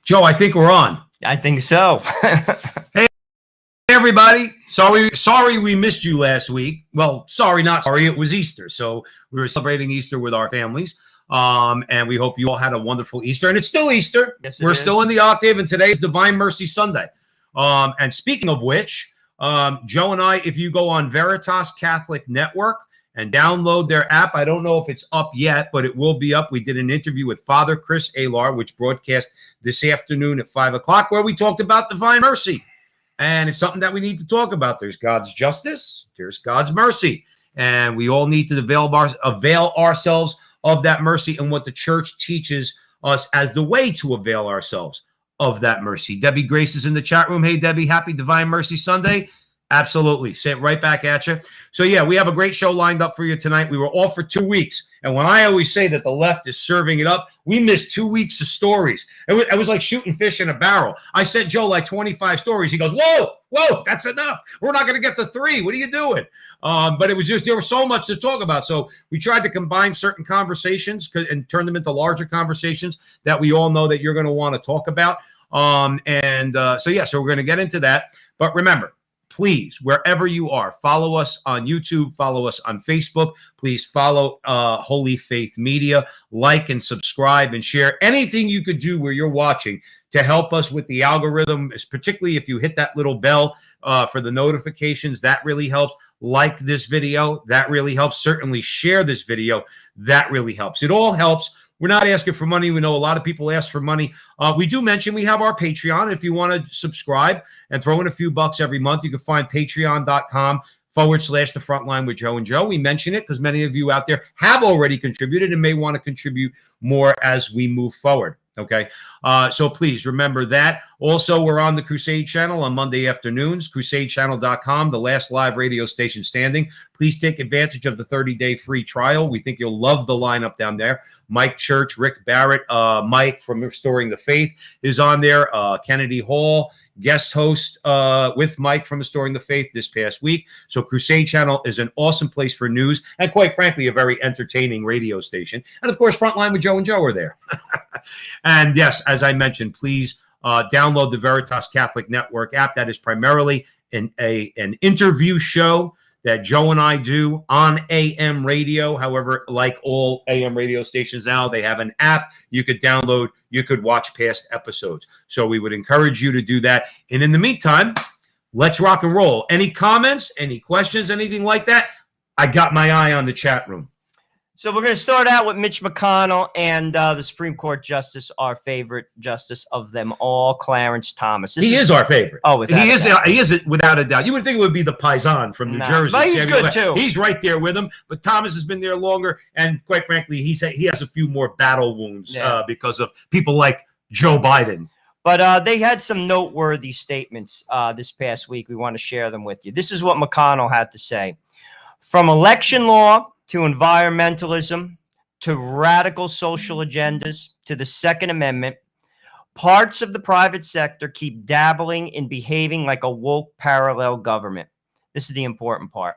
Joe, I think we're on. I think so. Hey, everybody. Sorry we missed you last week. Well, sorry, not sorry. It was Easter. So we were celebrating Easter with our families. And we hope you all had a wonderful Easter. And it's still Easter. Yes, we're still in the octave, and today is Divine Mercy Sunday. And speaking of which, Joe and I, if you go on Veritas Catholic Network and download their app, I don't know if it's up yet, but it will be up. We did an interview with Father Chris Alar, which broadcast this afternoon at 5 o'clock, where we talked about divine mercy. And it's something that we need to talk about. There's God's justice, there's God's mercy, and we all need to avail ourselves of that mercy and what the church teaches us as the way to avail ourselves of that mercy. Debbie Grace is in the chat room. Hey, Debbie, happy Divine Mercy Sunday. Absolutely. Say it right back at you. So, yeah, we have a great show lined up for you tonight. We were off for 2 weeks. And when I always say that the left is serving it up, we missed 2 weeks of stories. It was like shooting fish in a barrel. I sent Joe like 25 stories. He goes, whoa, that's enough. We're not going to get to 3. What are you doing? But it was just, there was so much to talk about. So we tried to combine certain conversations and turn them into larger conversations that we all know that you're going to want to talk about. So we're going to get into that. But remember, please, wherever you are, follow us on YouTube, follow us on Facebook. Please follow Holy Faith Media. Like and subscribe and share anything you could do where you're watching to help us with the algorithm, particularly if you hit that little bell for the notifications. That really helps. Like this video. That really helps. Certainly share this video. That really helps. It all helps. We're not asking for money. We know a lot of people ask for money. We do mention we have our Patreon. If you want to subscribe and throw in a few bucks every month, you can find patreon.com/the Frontline with Joe and Joe. We mention it because many of you out there have already contributed and may want to contribute more as we move forward. Okay. So please remember that. Also, we're on the Crusade channel on Monday afternoons, crusadechannel.com, the last live radio station standing. Please take advantage of the 30-day free trial. We think you'll love the lineup down there. Mike Church, Rick Barrett, Mike from Restoring the Faith is on there. Kennedy Hall, guest host with Mike from Restoring the Faith this past week. So Crusade Channel is an awesome place for news and, quite frankly, a very entertaining radio station. And, of course, Frontline with Joe and Joe are there. And, yes, as I mentioned, please download the Veritas Catholic Network app. That is primarily an interview show that Joe and I do on AM radio. However, like all AM radio stations now, they have an app you could download. You could watch past episodes. So we would encourage you to do that. And in the meantime, let's rock and roll. Any comments, any questions, anything like that? I got my eye on the chat room. So we're going to start out with Mitch McConnell and the Supreme Court Justice, our favorite justice of them all, Clarence Thomas. He is our favorite. Oh, he is without a doubt. You would think it would be the Paisan from New Jersey. But he's good too. He's right there with him. But Thomas has been there longer, and quite frankly, he has a few more battle wounds because of people like Joe Biden. But they had some noteworthy statements this past week. We want to share them with you. This is what McConnell had to say. From election law to environmentalism, to radical social agendas, to the Second Amendment, parts of the private sector keep dabbling in behaving like a woke parallel government. This is the important part.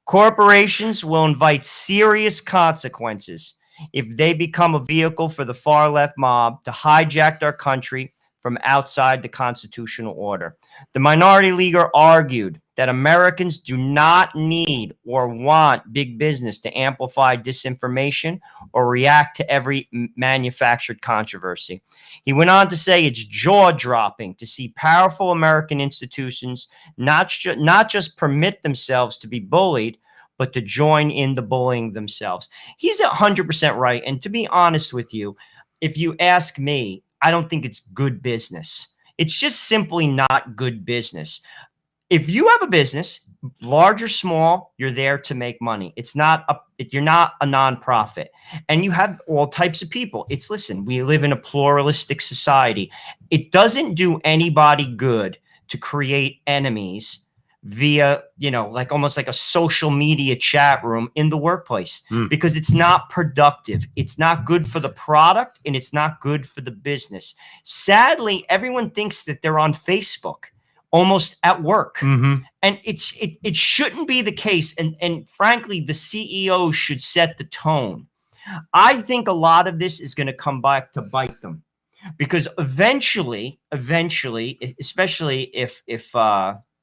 Corporations will invite serious consequences if they become a vehicle for the far left mob to hijack our country from outside the constitutional order. The minority leader argued that Americans do not need or want big business to amplify disinformation or react to every manufactured controversy. He went on to say it's jaw-dropping to see powerful American institutions not just permit themselves to be bullied, but to join in the bullying themselves. He's 100% right. And to be honest with you, if you ask me, I don't think it's good business. It's just simply not good business. If you have a business, large or small, you're there to make money. You're not a nonprofit, and you have all types of people. Listen, we live in a pluralistic society. It doesn't do anybody good to create enemies via, like almost like a social media chat room in the workplace, because it's not productive. It's not good for the product, and it's not good for the business. Sadly, everyone thinks that they're on Facebook almost at work. And it shouldn't be the case. And frankly, the CEO should set the tone. I think a lot of this is going to come back to bite them. because eventually, especially if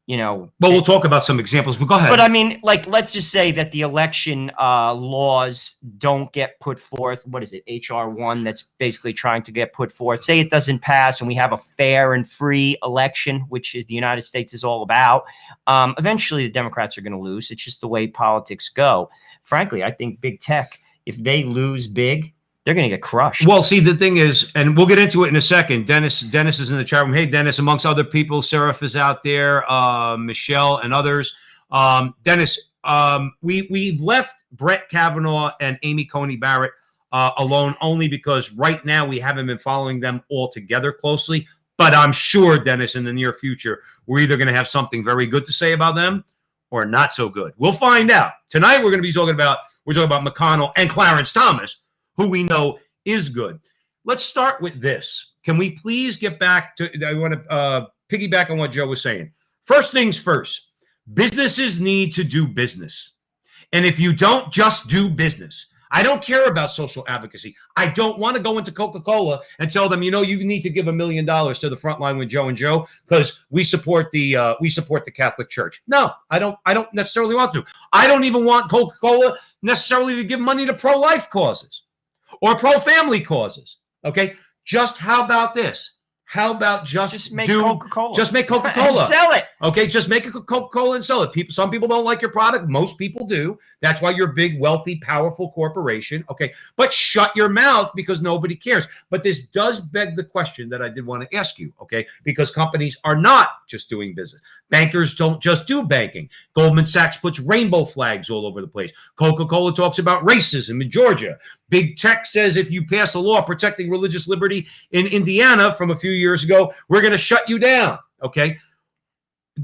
you know. Well, we'll talk about some examples, but go ahead. But I mean, like, let's just say that the election laws don't get put forth. What is it? HR1 that's basically trying to get put forth. Say it doesn't pass and we have a fair and free election, which is the United States is all about. Eventually, the Democrats are going to lose. It's just the way politics go. Frankly, I think big tech, if they lose big, they're going to get crushed. Well, see, the thing is, and we'll get into it in a second. Dennis is in the chat room. Hey, Dennis, amongst other people, Seraph is out there, Michelle and others. Dennis, we've left Brett Kavanaugh and Amy Coney Barrett alone only because right now we haven't been following them all together closely. But I'm sure, Dennis, in the near future, we're either going to have something very good to say about them or not so good. We'll find out. Tonight, we're talking about McConnell and Clarence Thomas, who we know is good. Let's start with this. Can we please get back to, I want to piggyback on what Joe was saying. First things first, businesses need to do business. And if you don't just do business, I don't care about social advocacy. I don't want to go into Coca-Cola and tell them, you know, you need to give $1 million to the Frontline with Joe and Joe because we support the Catholic Church. No, I don't necessarily want to. I don't even want Coca-Cola necessarily to give money to pro-life causes or pro-family causes. Okay, just how about this? How about just make Coca-Cola? Just make Coca-Cola. And sell it. Okay, just make a Coca-Cola and sell it. Some people don't like your product. Most people do. That's why you're a big, wealthy, powerful corporation. Okay, but shut your mouth because nobody cares. But this does beg the question that I did want to ask you, okay? Because companies are not just doing business. Bankers don't just do banking. Goldman Sachs puts rainbow flags all over the place. Coca-Cola talks about racism in Georgia. Big tech says if you pass a law protecting religious liberty in Indiana from a few years ago, we're going to shut you down, okay?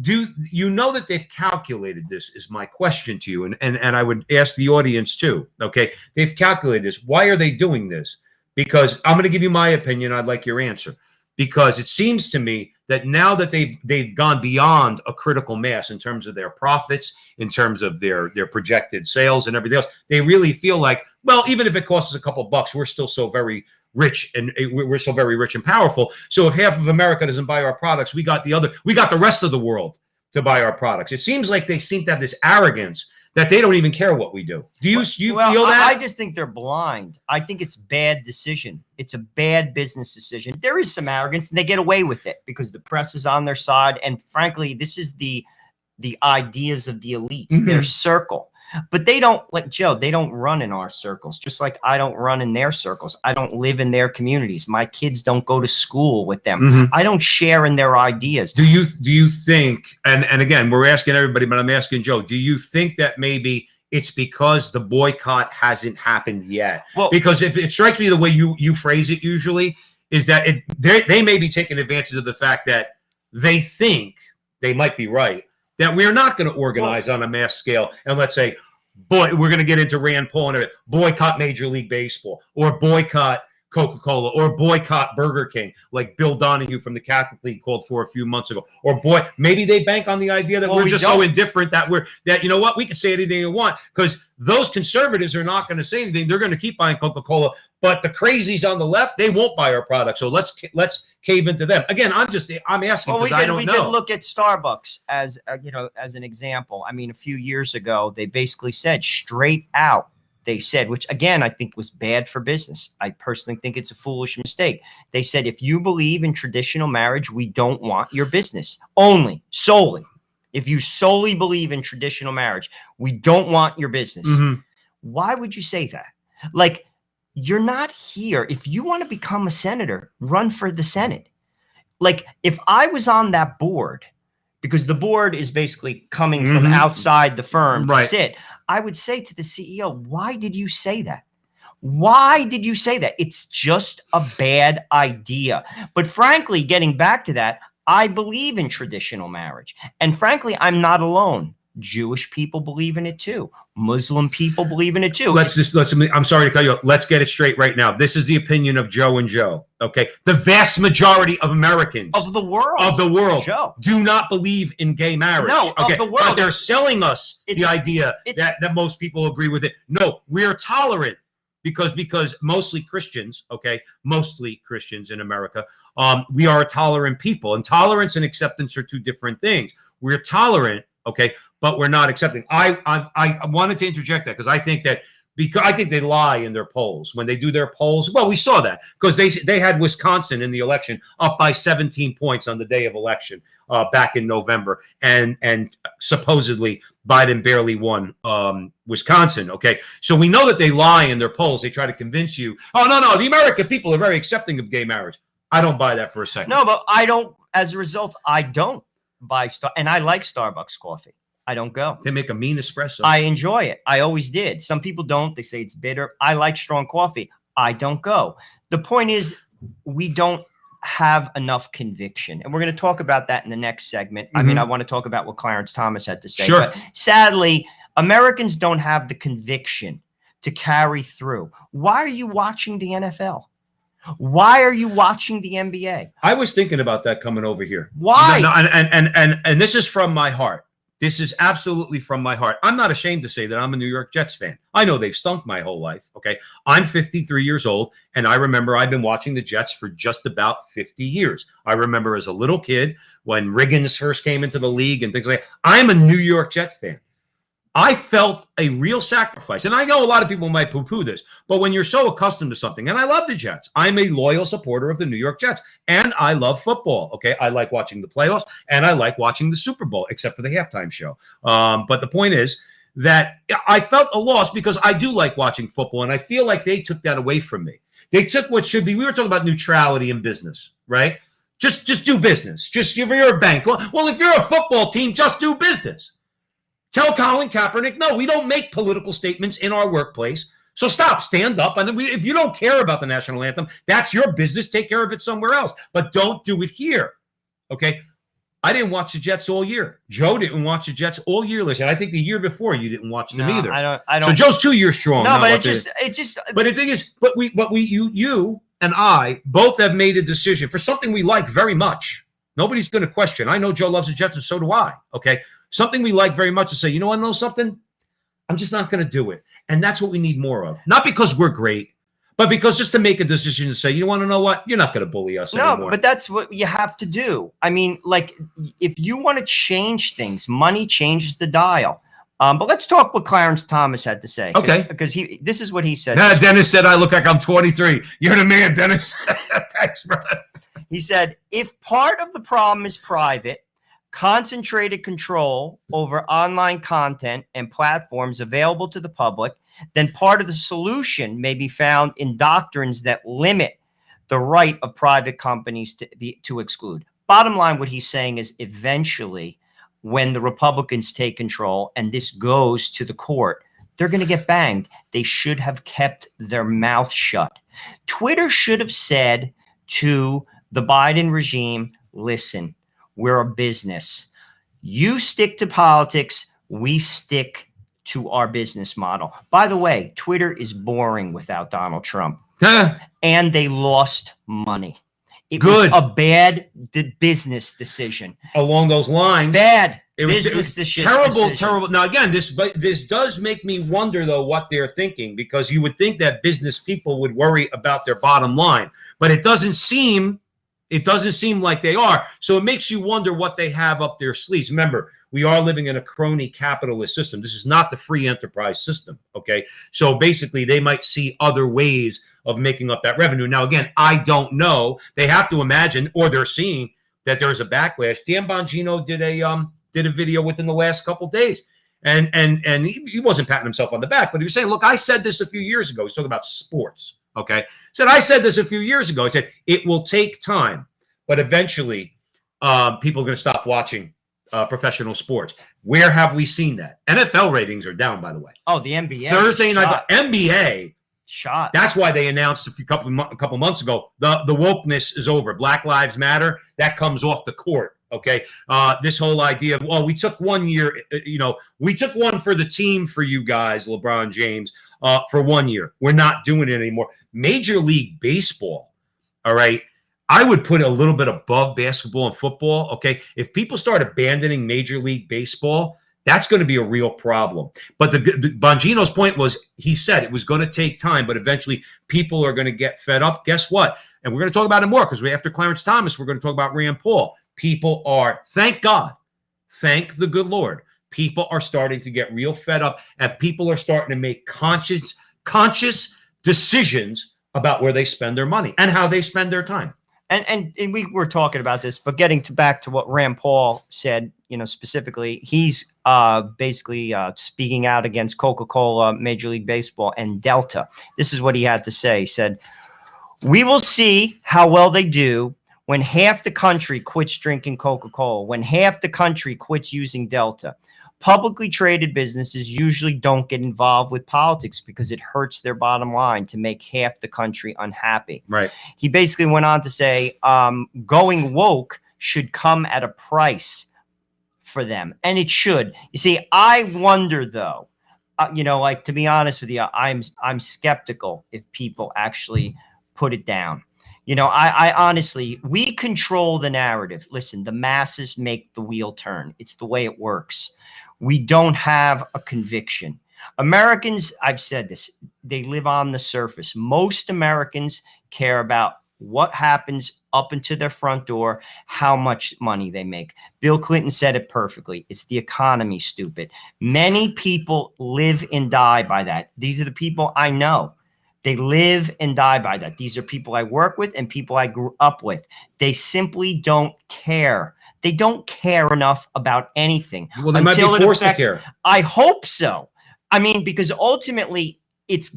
Do you know that they've calculated this is my question to you, and I would ask the audience too, okay? They've calculated this. Why are they doing this? Because I'm going to give you my opinion. I'd like your answer. Because it seems to me that now that they've gone beyond a critical mass in terms of their profits, in terms of their projected sales and everything else, they really feel like, well, even if it costs us a couple bucks, we're still so very rich and we're so very rich and powerful. So if half of America doesn't buy our products, we got the rest of the world to buy our products. It seems like they seem to have this arrogance that they don't even care what we do. Do you feel that? I just think they're blind. I think it's bad decision. It's a bad business decision. There is some arrogance, and they get away with it because the press is on their side. And frankly, this is the ideas of the elites, their circle. But they don't, like Joe, they don't run in our circles, just like I don't run in their circles. I don't live in their communities. My kids don't go to school with them. I don't share in their ideas. Do you think, and again, we're asking everybody, but I'm asking Joe, do you think that maybe it's because the boycott hasn't happened yet? Well, because if it strikes me the way you phrase it usually is that they may be taking advantage of the fact that they think, they might be right, that we're not going to organize on a mass scale and let's say, boy, we're going to get into Rand Paul and boycott Major League Baseball or boycott Coca-Cola or boycott Burger King, like Bill Donahue from the Catholic League called for a few months ago. Or maybe they bank on the idea that we're just so indifferent that you know what, we can say anything we want because those conservatives are not going to say anything. They're going to keep buying Coca-Cola, but the crazies on the left, they won't buy our product. So let's cave into them. Again, I'm asking because I don't know. We could look at Starbucks as as an example. I mean, a few years ago, they basically said straight out. They said, which again, I think was bad for business. I personally think it's a foolish mistake. They said, if you believe in traditional marriage, we don't want your business. Solely. If you solely believe in traditional marriage, we don't want your business. Why would you say that? Like, you're not here. If you want to become a senator, run for the Senate. Like, if I was on that board, because the board is basically coming from outside the firm to sit, I would say to the CEO, why did you say that? Why did you say that? It's just a bad idea. But frankly, getting back to that, I believe in traditional marriage. And frankly, I'm not alone. Jewish people believe in it too. Muslim people believe in it too. I'm sorry to cut you off. Let's get it straight right now. This is the opinion of Joe and Joe. Okay. The vast majority of Americans of the world Joe, do not believe in gay marriage. No, okay. Of the world. But they're selling us the idea that most people agree with it. No, we're tolerant because mostly Christians, okay, mostly Christians in America, we are a tolerant people, and tolerance and acceptance are two different things. We're tolerant, okay, but we're not accepting. I wanted to interject that because I think that because I think they lie in their polls when they do their polls. Well, we saw that because they had Wisconsin in the election up by 17 points on the day of election back in November, and supposedly Biden barely won Wisconsin. Okay, so we know that they lie in their polls. They try to convince you, oh no, the American people are very accepting of gay marriage. I don't buy that for a second. No, but I don't. As a result, I don't buy and I like Starbucks coffee. I don't go. They make a mean espresso. I enjoy it. I always did. Some people don't. They say it's bitter. I like strong coffee. I don't go. The point is, we don't have enough conviction. And we're going to talk about that in the next segment. I mean, I want to talk about what Clarence Thomas had to say. Sure. But sadly, Americans don't have the conviction to carry through. Why are you watching the NFL? Why are you watching the NBA? I was thinking about that coming over here. Why? No, and this is from my heart. This is absolutely from my heart. I'm not ashamed to say that I'm a New York Jets fan. I know they've stunk my whole life, okay? I'm 53 years old, and I remember I've been watching the Jets for just about 50 years. I remember as a little kid when Riggins first came into the league and things like that. I'm a New York Jets fan. I felt a real sacrifice. And I know a lot of people might poo-poo this, but when you're so accustomed to something, and I love the Jets. I'm a loyal supporter of the New York Jets, and I love football, okay? I like watching the playoffs, and I like watching the Super Bowl, except for the halftime show. But the point is that I felt a loss because I do like watching football, and I feel like they took that away from me. They took what should be, we were talking about neutrality in business, right? Just do business. Just if you're a bank. Well, if you're a football team, just do business. Tell Colin Kaepernick, no, we don't make political statements in our workplace. So stop, stand up. And if you don't care about the national anthem, that's your business. Take care of it somewhere else. But don't do it here. Okay? I didn't watch the Jets all year. Joe didn't watch the Jets all year. Listen, I think the year before you didn't watch them either. I don't. So Joe's 2 years strong. No, but it just. But the thing is, you and I both have made a decision for something we like very much. Nobody's going to question. I know Joe loves the Jets, and so do I. Okay? Something we like very much to say, you know, I know something, I'm just not going to do it. And that's what we need more of. Not because we're great, but because just to make a decision to say, you want to know what? You're not going to bully us anymore. No, but that's what you have to do. I mean, like, if you want to change things, money changes the dial. But let's talk what Clarence Thomas had to say. Okay. Because this is what he said. Dennis said, I look like I'm 23. You're the man, Dennis. Thanks, brother. He said, if part of the problem is private, concentrated control over online content and platforms available to the public, then part of the solution may be found in doctrines that limit the right of private companies to exclude. Bottom line, what he's saying is eventually when the Republicans take control and this goes to the court, they're going to get banged. They should have kept their mouth shut. Twitter should have said to the Biden regime, listen, we're a business. You stick to politics. We stick to our business model. By the way, Twitter is boring without Donald Trump. And they lost money. It was a bad business decision. Along those lines. Bad business decision. Terrible. Now, again, this does make me wonder, though, what they're thinking, because you would think that business people would worry about their bottom line. But it doesn't seem like they are. So it makes you wonder what they have up their sleeves. Remember, we are living in a crony capitalist system. This is not the free enterprise system, okay? So basically, they might see other ways of making up that revenue. Now, again, I don't know. They have to imagine, or they're seeing that there's a backlash. Dan Bongino did a video within the last couple days. And he wasn't patting himself on the back, but he was saying, look, I said this a few years ago. He's talking about sports. Okay. Said, I said this a few years ago. I said, it will take time, but eventually people are going to stop watching professional sports. Where have we seen that? NFL ratings are down, by the way. Oh, the NBA. Thursday night, NBA. Shot. That's why they announced a couple months ago, the wokeness is over. Black Lives Matter. That comes off the court. Okay. This whole idea of, well, we took 1 year, we took one for the team for you guys, LeBron James, for 1 year. We're not doing it anymore. Major League Baseball. All right. I would put a little bit above basketball and football. Okay. If people start abandoning Major League Baseball, That's going to be a real problem. But Bongino's point was, he said it was going to take time, but eventually people are going to get fed up. Guess what? And we're going to talk about it more, because after Clarence Thomas, we're going to talk about Rand Paul. People are, thank God, thank the good Lord, people are starting to get real fed up, and people are starting to make conscious decisions about where they spend their money and how they spend their time. And we were talking about this, but getting back to what Rand Paul said, specifically, he's basically speaking out against Coca-Cola, Major League Baseball, and Delta. This is what he had to say. He said, "We will see how well they do when half the country quits drinking Coca-Cola, when half the country quits using Delta. Publicly traded businesses usually don't get involved with politics because it hurts their bottom line to make half the country unhappy." Right. He basically went on to say, going woke should come at a price for them. And it should. You see, I wonder, though, to be honest with you, I'm skeptical if people actually put it down. I honestly, we control the narrative. Listen, the masses make the wheel turn. It's the way it works. We don't have a conviction. Americans, I've said this, they live on the surface. Most Americans care about what happens up into their front door, how much money they make. Bill Clinton said it perfectly. It's the economy, stupid. Many people live and die by that. These are the people I know. They live and die by that. These are people I work with and people I grew up with. They simply don't care. They don't care enough about anything. Well, they might be forced to care. I hope so. I mean, because ultimately it's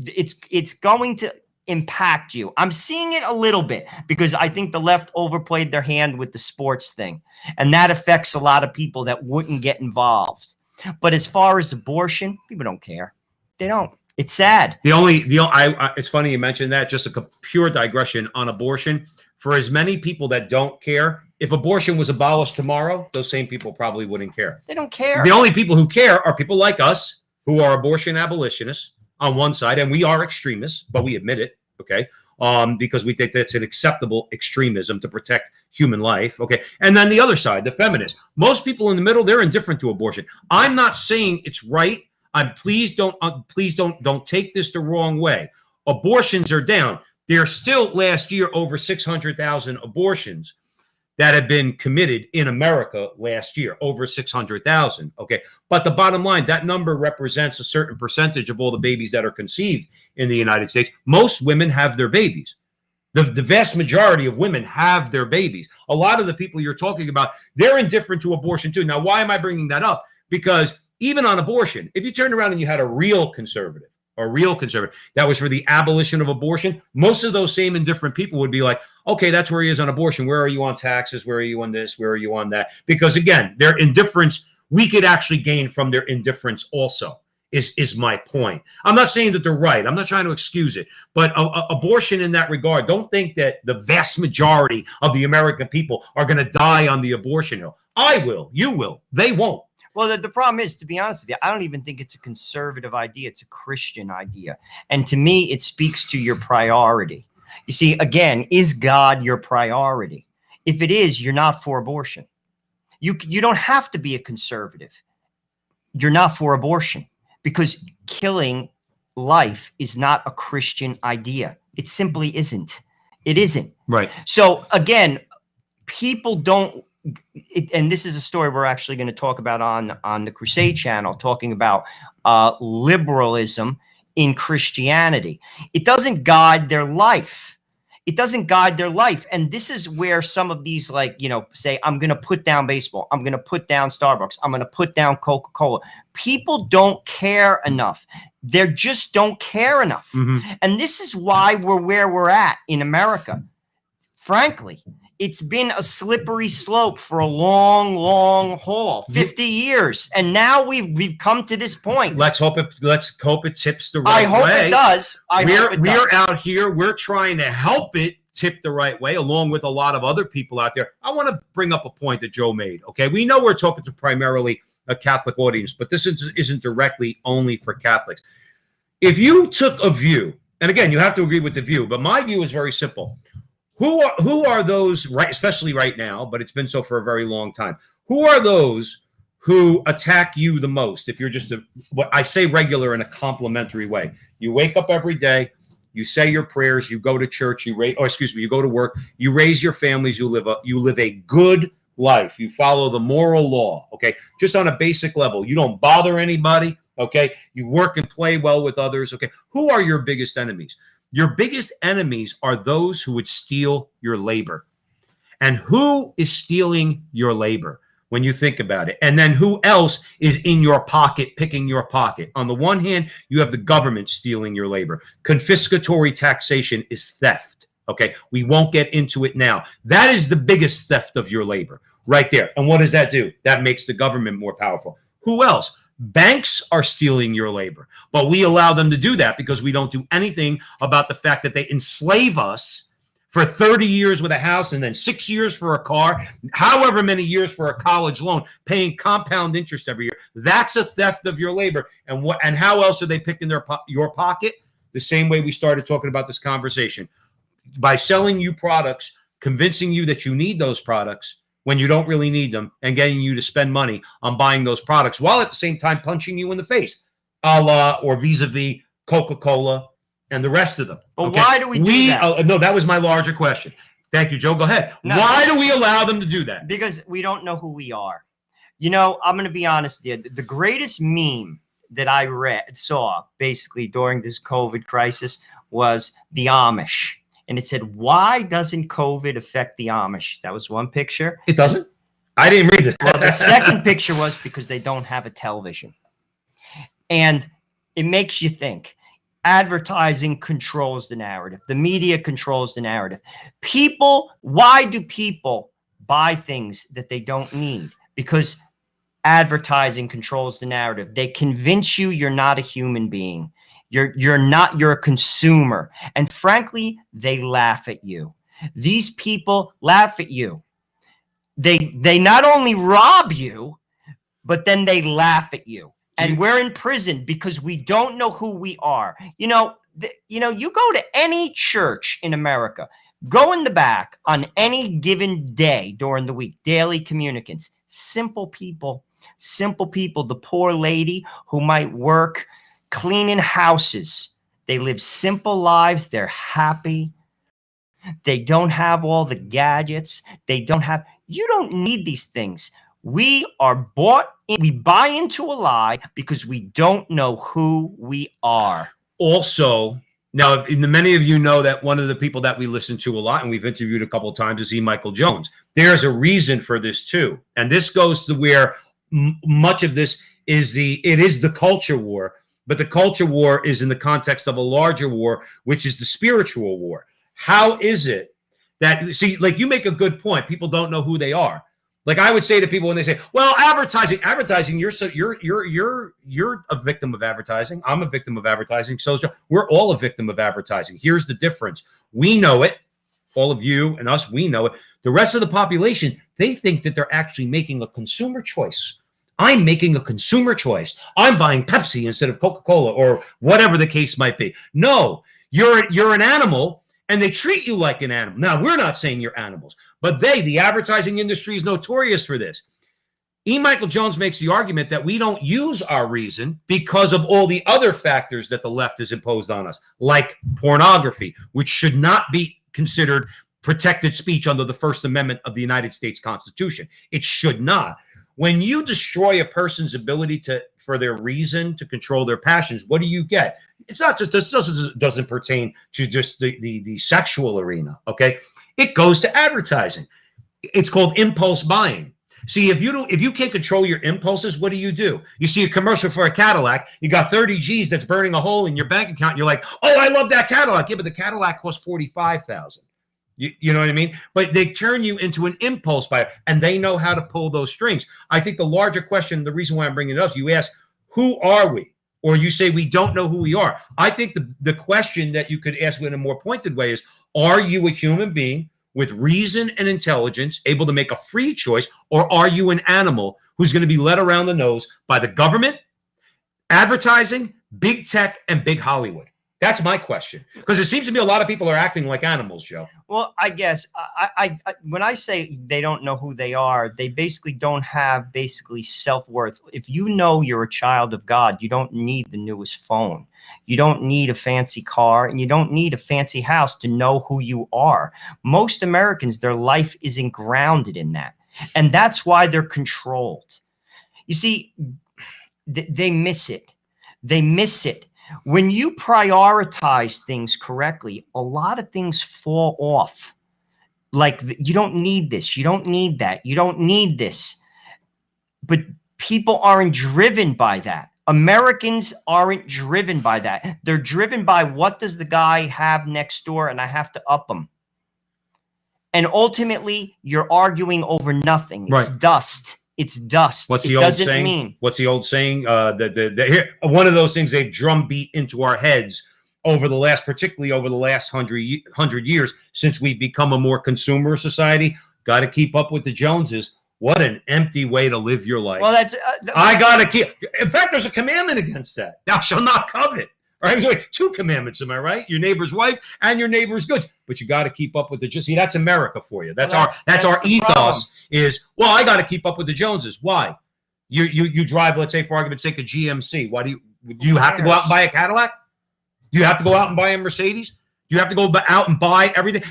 going to impact you. I'm seeing it a little bit because I think the left overplayed their hand with the sports thing, and that affects a lot of people that wouldn't get involved. But as far as abortion, people don't care. They don't. It's sad. It's funny you mentioned that. Just a pure digression on abortion. For as many people that don't care, if abortion was abolished tomorrow, those same people probably wouldn't care. They don't care. The only people who care are people like us, who are abortion abolitionists on one side, and we are extremists, but we admit it, okay? Because we think that's an acceptable extremism to protect human life, okay? And then the other side, the feminists. Most people in the middle, they're indifferent to abortion. I'm not saying it's right. Please don't take this the wrong way. Abortions are down. There's still last year over 600,000 abortions that have been committed in America last year, over 600,000. Okay. But the bottom line, that number represents a certain percentage of all the babies that are conceived in the United States. Most women have their babies. The vast majority of women have their babies. A lot of the people you're talking about, they're indifferent to abortion too. Now, why am I bringing that up? Because even on abortion, if you turned around and you had a real conservative that was for the abolition of abortion, most of those same indifferent people would be like, okay, that's where he is on abortion. Where are you on taxes? Where are you on this? Where are you on that? Because again, their indifference, we could actually gain from their indifference also, is my point. I'm not saying that they're right. I'm not trying to excuse it. But abortion in that regard, don't think that the vast majority of the American people are going to die on the abortion hill. I will. You will. They won't. Well, the problem is, to be honest with you, I don't even think it's a conservative idea. It's a Christian idea. And to me, it speaks to your priority. You see, again, is God your priority? If it is, you're not for abortion. You don't have to be a conservative. You're not for abortion because killing life is not a Christian idea. It simply isn't. It isn't. Right. So again, people don't. And this is a story we're actually going to talk about on the Crusade channel, talking about liberalism in Christianity. It doesn't guide their life. It doesn't guide their life. And this is where some of these, say, I'm going to put down baseball. I'm going to put down Starbucks. I'm going to put down Coca-Cola. People don't care enough. They just don't care enough. Mm-hmm. And this is why we're where we're at in America. Frankly, it's been a slippery slope for a long, long haul, 50 years. And now we've come to this point. Let's hope it tips the right way. I hope it does. We're out here. We're trying to help it tip the right way, along with a lot of other people out there. I want to bring up a point that Joe made. Okay. We know we're talking to primarily a Catholic audience, but this isn't directly only for Catholics. If you took a view, and again, you have to agree with the view, but my view is very simple. Who are those, right, especially right now, but it's been so for a very long time, who are those who attack you the most. If you're just what I say regular in a complimentary way, you wake up every day, you say your prayers, you go to church, you go to work, you raise your families, you live a good life. You follow the moral law, okay? Just on a basic level. You don't bother anybody, okay? You work and play well with others, okay? Who are your biggest enemies? Your biggest enemies are those who would steal your labor. And who is stealing your labor when you think about it? And then who else is in your pocket, picking your pocket? On the one hand, you have the government stealing your labor. Confiscatory taxation is theft, okay? We won't get into it now. That is the biggest theft of your labor right there. And what does that do? That makes the government more powerful. Who else? Banks are stealing your labor, but we allow them to do that because we don't do anything about the fact that they enslave us for 30 years with a house and then 6 years for a car, however many years for a college loan, paying compound interest every year. That's a theft of your labor. And how else are they picking your pocket? The same way we started talking about this conversation. By selling you products, convincing you that you need those products when you don't really need them, and getting you to spend money on buying those products while at the same time punching you in the face, a la or vis-a-vis Coca-Cola and the rest of them. But okay? Why do we do that? No, that was my larger question. Thank you, Joe. Go ahead. No, why do we allow them to do that? Because we don't know who we are. You know, I'm going to be honest with you. The greatest meme that I saw basically during this COVID crisis was the Amish. And it said, why doesn't COVID affect the Amish? That was one picture. It doesn't? I didn't read it. Well, the second picture was because they don't have a television. And it makes you think. Advertising controls the narrative. The media controls the narrative. Why do people buy things that they don't need? Because advertising controls the narrative. They convince you you're not a human being. You're a consumer. And frankly, they laugh at you. These people laugh at you. They not only rob you, but then they laugh at you. And we're in prison because we don't know who we are. You know, you go to any church in America, go in the back on any given day during the week, daily communicants, simple people, the poor lady who might work cleaning houses. They live simple lives. They're happy. They don't have all the gadgets. You don't need these things. We are we buy into a lie because we don't know who we are. Also, now, many of you know that one of the people that we listen to a lot and we've interviewed a couple of times is E. Michael Jones. There's a reason for this too. And this goes to where much of this is the culture war. But the culture war is in the context of a larger war, which is the spiritual war. How is it that, see, like you make a good point. People don't know who they are. Like I would say to people when they say, well, advertising, you're a victim of advertising. I'm a victim of advertising. So we're all a victim of advertising. Here's the difference. We know it. All of you and us, we know it. The rest of the population, they think that they're actually making a consumer choice. I'm making a consumer choice. I'm buying Pepsi instead of Coca-Cola or whatever the case might be. No, you're an animal and they treat you like an animal. Now, we're not saying you're animals, but the advertising industry is notorious for this. E. Michael Jones makes the argument that we don't use our reason because of all the other factors that the left has imposed on us, like pornography, which should not be considered protected speech under the First Amendment of the United States Constitution. It should not. When you destroy a person's ability for their reason to control their passions, what do you get? It's not just, this doesn't pertain to just the sexual arena, okay? It goes to advertising. It's called impulse buying. See, if you can't control your impulses, what do? You see a commercial for a Cadillac, you got 30 G's that's burning a hole in your bank account, and you're like, oh, I love that Cadillac. Yeah, but the Cadillac costs $45,000. You know what I mean? But they turn you into an impulse buyer, and they know how to pull those strings. I think the larger question, the reason why I'm bringing it up, you ask, who are we? Or you say we don't know who we are. I think the question that you could ask in a more pointed way is, are you a human being with reason and intelligence, able to make a free choice, or are you an animal who's going to be led around the nose by the government, advertising, big tech, and big Hollywood? That's my question, because it seems to me a lot of people are acting like animals, Joe. Well, I guess I when I say they don't know who they are, they basically don't have self-worth. If you know you're a child of God, you don't need the newest phone. You don't need a fancy car, and you don't need a fancy house to know who you are. Most Americans, their life isn't grounded in that. And that's why they're controlled. You see, they miss it. They miss it. When you prioritize things correctly, a lot of things fall off. Like, you don't need this. You don't need that. You don't need this. But people aren't driven by that. Americans aren't driven by that. They're driven by, what does the guy have next door, and I have to up him. And ultimately, you're arguing over nothing. It's right. Dust. It's dust. What's the old saying? What's the old saying? Here, one of those things they've drumbeat into our heads particularly over the last 100 years, since we've become a more consumer society. Got to keep up with the Joneses. What an empty way to live your life. Well, that's I gotta keep. In fact, there's a commandment against that. Thou shalt not covet. Right? 2 commandments, am I right? Your neighbor's wife and your neighbor's goods. But you got to keep up with the. See, that's America for you. That's our ethos. Problem. Is, well, I got to keep up with the Joneses. Why? You drive, let's say, for argument's sake, a GMC. Why do you have to go out and buy a Cadillac? Do you have to go out and buy a Mercedes? Do you have to go out and buy everything?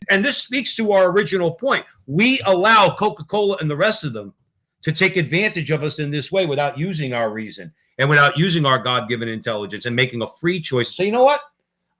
And this speaks to our original point. We allow Coca-Cola and the rest of them to take advantage of us in this way without using our reason and without using our God-given intelligence and making a free choice. Say, you know what?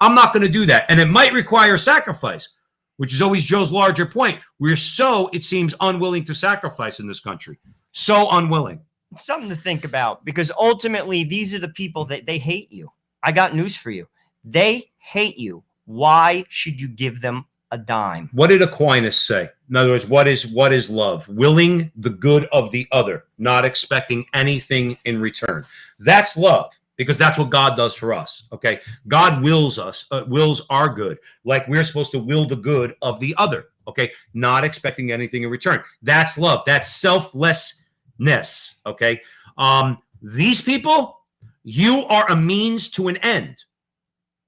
I'm not going to do that. And it might require sacrifice, which is always Joe's larger point. We're so, it seems, unwilling to sacrifice in this country. So unwilling. Something to think about, because ultimately these are the people that they hate you. I got news for you. They hate you. Why should you give them a dime? What did Aquinas say? In other words, what is love? Willing the good of the other, not expecting anything in return. That's love, because that's what God does for us. Okay, God wills us, wills our good, like we're supposed to will the good of the other. Okay, not expecting anything in return. That's love. That's selflessness. Okay, these people, you are a means to an end.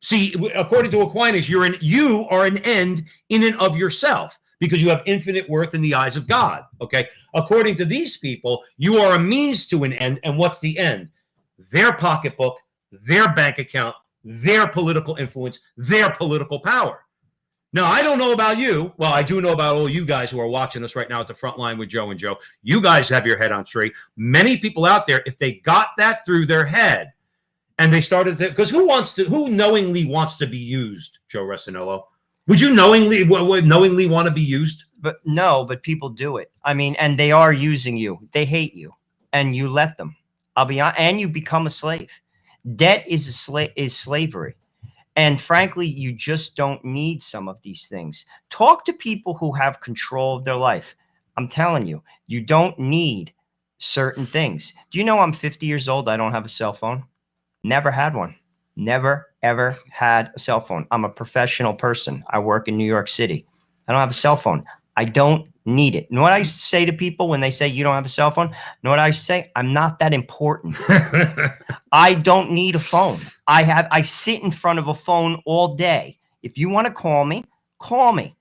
See, according to Aquinas, you are an end in and of yourself, because you have infinite worth in the eyes of God. Okay. According to these people, you are a means to an end. And what's the end? Their pocketbook, their bank account, their political influence, their political power. Now, I don't know about you. Well, I do know about all you guys who are watching us right now at the front line with Joe and Joe. You guys have your head on straight. Many people out there, if they got that through their head, and they started to, because who knowingly wants to be used, Joe Resinello? Would you knowingly want to be used? But no, but people do it. I mean, and they are using you. They hate you, and you let them. I'll be honest, and you become a slave. Debt is slavery. And frankly, you just don't need some of these things. Talk to people who have control of their life. I'm telling you, you don't need certain things. Do you know I'm 50 years old? I don't have a cell phone. Never had one. Never, ever had a cell phone. I'm a professional person. I work in New York City. I don't have a cell phone. I don't need it. You know what I say to people when they say you don't have a cell phone? You know what I say? I'm not that important. I don't need a phone. I sit in front of a phone all day. If you want to call me, call me.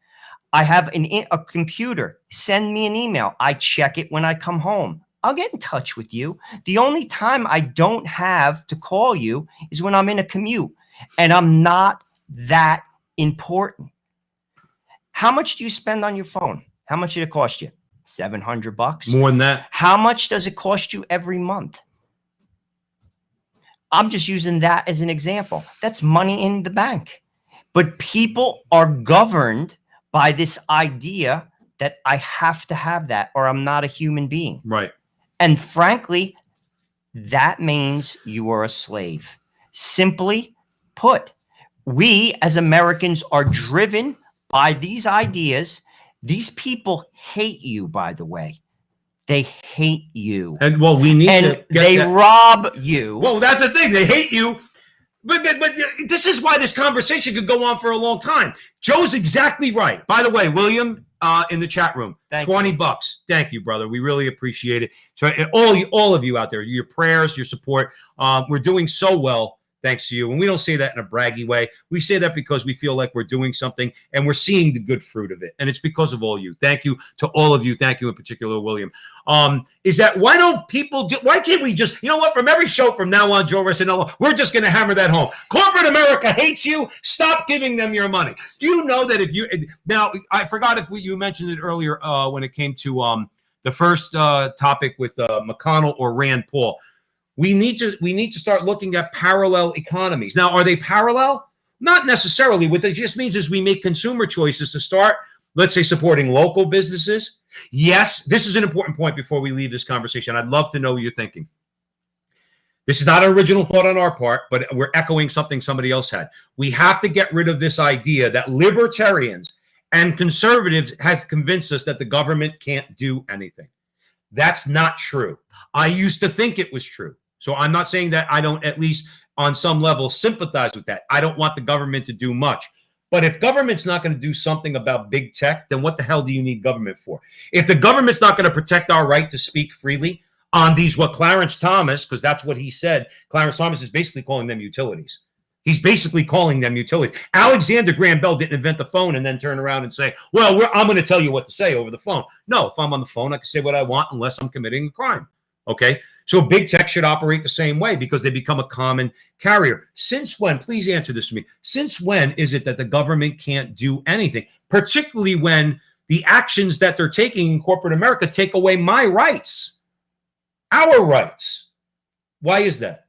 I have a computer. Send me an email. I check it when I come home. I'll get in touch with you. The only time I don't have to call you is when I'm in a commute, and I'm not that important. How much do you spend on your phone? How much did it cost you? $700? More than that. How much does it cost you every month? I'm just using that as an example. That's money in the bank. But people are governed by this idea that I have to have that or I'm not a human being. Right. And frankly, that means you are a slave. Simply put, we as Americans are driven by these ideas. These people hate you, by the way. They hate you. And well, we need to get they that. Rob you. Well, that's the thing. They hate you. But this is why this conversation could go on for a long time. Joe's exactly right. By the way, William, in the chat room, $20. Thank you, brother. We really appreciate it. So all of you out there, your prayers, your support. We're doing so well thanks to you. And we don't say that in a braggy way. We say that because we feel like we're doing something and we're seeing the good fruit of it. And it's because of all you. Thank you to all of you. Thank you in particular, William. Is that why don't people why can't we just, you know what, from every show from now on, Joe Rossinello, we're just going to hammer that home. Corporate America hates you. Stop giving them your money. Do you know that if you, now I forgot if you mentioned it earlier when it came to the first topic with McConnell or Rand Paul. We need to start looking at parallel economies. Now, are they parallel? Not necessarily. What that just means is we make consumer choices to start, let's say, supporting local businesses. Yes, this is an important point before we leave this conversation. I'd love to know what you're thinking. This is not an original thought on our part, but we're echoing something somebody else had. We have to get rid of this idea that libertarians and conservatives have convinced us that the government can't do anything. That's not true. I used to think it was true. So I'm not saying that I don't at least on some level sympathize with that. I don't want the government to do much. But if government's not going to do something about big tech, then what the hell do you need government for? If the government's not going to protect our right to speak freely on these, what Clarence Thomas, because that's what he said, Clarence Thomas is basically calling them utilities. He's basically calling them utilities. Alexander Graham Bell didn't invent the phone and then turn around and say, well, I'm going to tell you what to say over the phone. No, if I'm on the phone, I can say what I want unless I'm committing a crime. Okay, so big tech should operate the same way because they become a common carrier. Since when, please answer this for me, since when is it that the government can't do anything, particularly when the actions that they're taking in corporate America take away my rights, our rights? Why is that?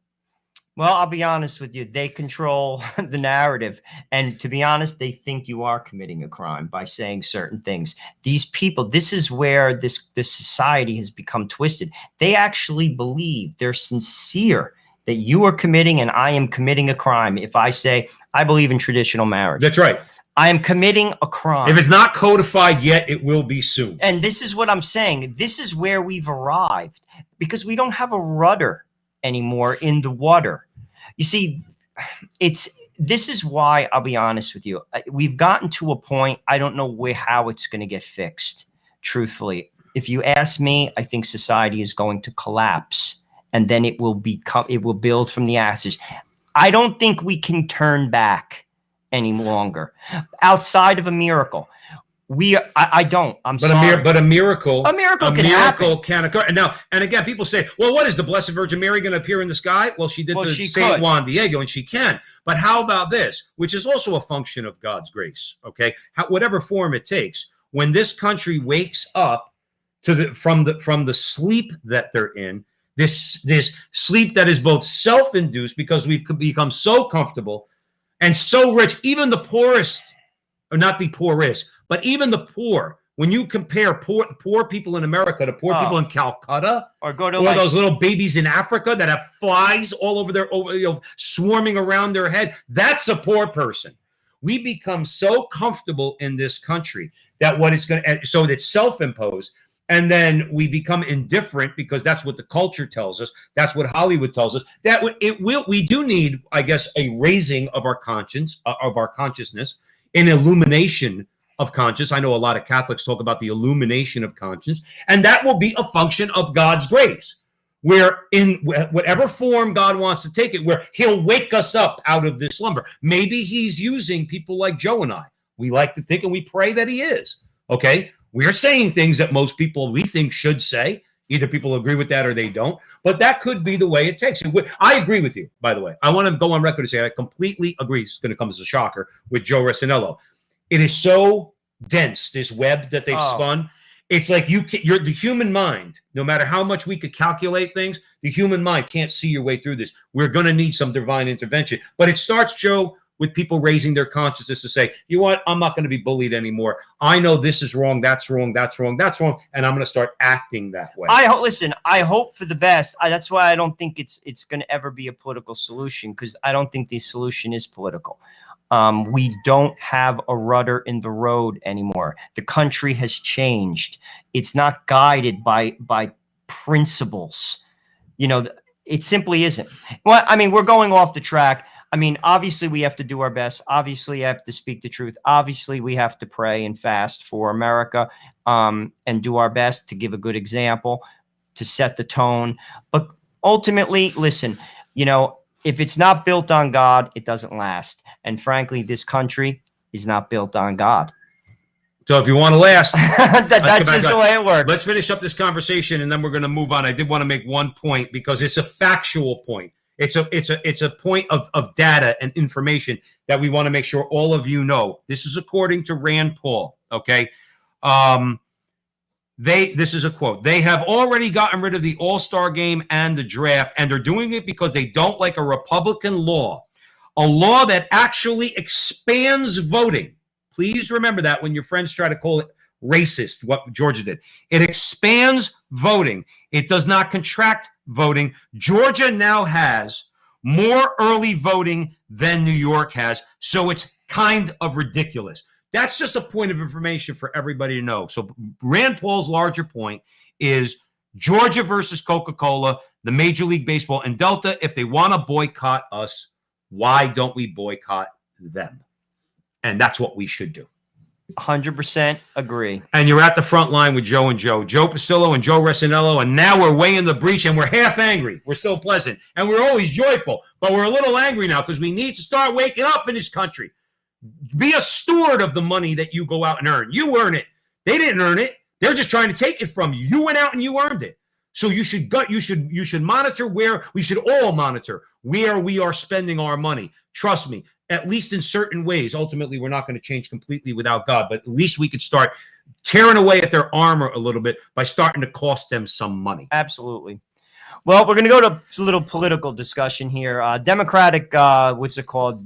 Well, I'll be honest with you. They control the narrative. And to be honest, they think you are committing a crime by saying certain things. These people, this is where this society has become twisted. They actually believe, they're sincere that you are committing and I am committing a crime. If I say, I believe in traditional marriage. That's right. I am committing a crime. If it's not codified yet, it will be soon. And this is what I'm saying. This is where we've arrived because we don't have a rudder anymore in the water. You see, this is why, I'll be honest with you, we've gotten to a point, I don't know how it's going to get fixed, truthfully. If you ask me, I think society is going to collapse and then it will build from the ashes. I don't think we can turn back any longer outside of a miracle. I don't. I'm sorry. But a miracle can happen. Can occur. And again, people say, well, what is the Blessed Virgin Mary going to appear in the sky? Well, she did to Saint Juan Diego, and she can. But how about this, which is also a function of God's grace, okay? Whatever form it takes, when this country wakes up from the sleep that they're in, this sleep that is both self-induced because we've become so comfortable and so rich, even the poorest, or not the poorest, but even the poor, when you compare poor people in America to poor people in Calcutta, or those little babies in Africa that have flies all over swarming around their head, that's a poor person. We become so comfortable in this country that so it's self-imposed, and then we become indifferent because that's what the culture tells us. That's what Hollywood tells us. We do need, I guess, a raising of our conscience, of our consciousness, an illumination of conscience. I know a lot of Catholics talk about the illumination of conscience, and that will be a function of God's grace, where in whatever form God wants to take it, where he'll wake us up out of this slumber. Maybe he's using people like Joe and I. We like to think, and we pray that he is. Okay, we're saying things that most people we think should say. Either people agree with that or they don't, but that could be the way it takes. I agree with you, by the way. I want to go on record to say I completely agree. It's going to come as a shocker with Joe Rossinello. It is so dense, this web that they've spun. It's like you're the human mind. No matter how much we could calculate things, the human mind can't see your way through this. We're going to need some divine intervention. But it starts, Joe, with people raising their consciousness to say, you know what, I'm not going to be bullied anymore. I know this is wrong, that's wrong, that's wrong, that's wrong, and I'm going to start acting that way. I hope for the best. That's why I don't think it's going to ever be a political solution, because I don't think the solution is political. We don't have a rudder in the road anymore. The country has changed. It's not guided by principles. You know, it simply isn't. Well, I mean, we're going off the track. I mean, obviously we have to do our best. Obviously, I have to speak the truth. Obviously, we have to pray and fast for America, and do our best to give a good example, to set the tone. But ultimately, listen, you know, If it's not built on God, it doesn't last. And frankly, this country is not built on God. So if you want to last, that's just the way it works. Let's finish up this conversation and then we're going to move on. I did want to make one point because it's a factual point. It's a point of data and information that we want to make sure all of you know. This is according to Rand Paul. Okay. This is a quote. They have already gotten rid of the All-Star game and the draft, and they're doing it because they don't like a Republican law, a law that actually expands voting. Please remember that when your friends try to call it racist, what Georgia did. It expands voting. It does not contract voting. Georgia now has more early voting than New York has, so it's kind of ridiculous. That's just a point of information for everybody to know. So Rand Paul's larger point is Georgia versus Coca-Cola, the Major League Baseball, and Delta. If they want to boycott us, why don't we boycott them? And that's what we should do. 100% agree. And you're at the front line with Joe and Joe Pasillo and Joe Resinello, and now we're way in the breach, and we're half angry. We're still pleasant, and we're always joyful, but we're a little angry now because we need to start waking up in this country. Be a steward of the money that you go out and earn. You earn it. They didn't earn it. They're just trying to take it from you. You went out and you earned it. So you should monitor where we should all monitor where we are spending our money. Trust me, at least in certain ways. Ultimately, we're not going to change completely without God, but at least we could start tearing away at their armor a little bit by starting to cost them some money. Absolutely. Well, we're going to go to a little political discussion here. Democratic, what's it called?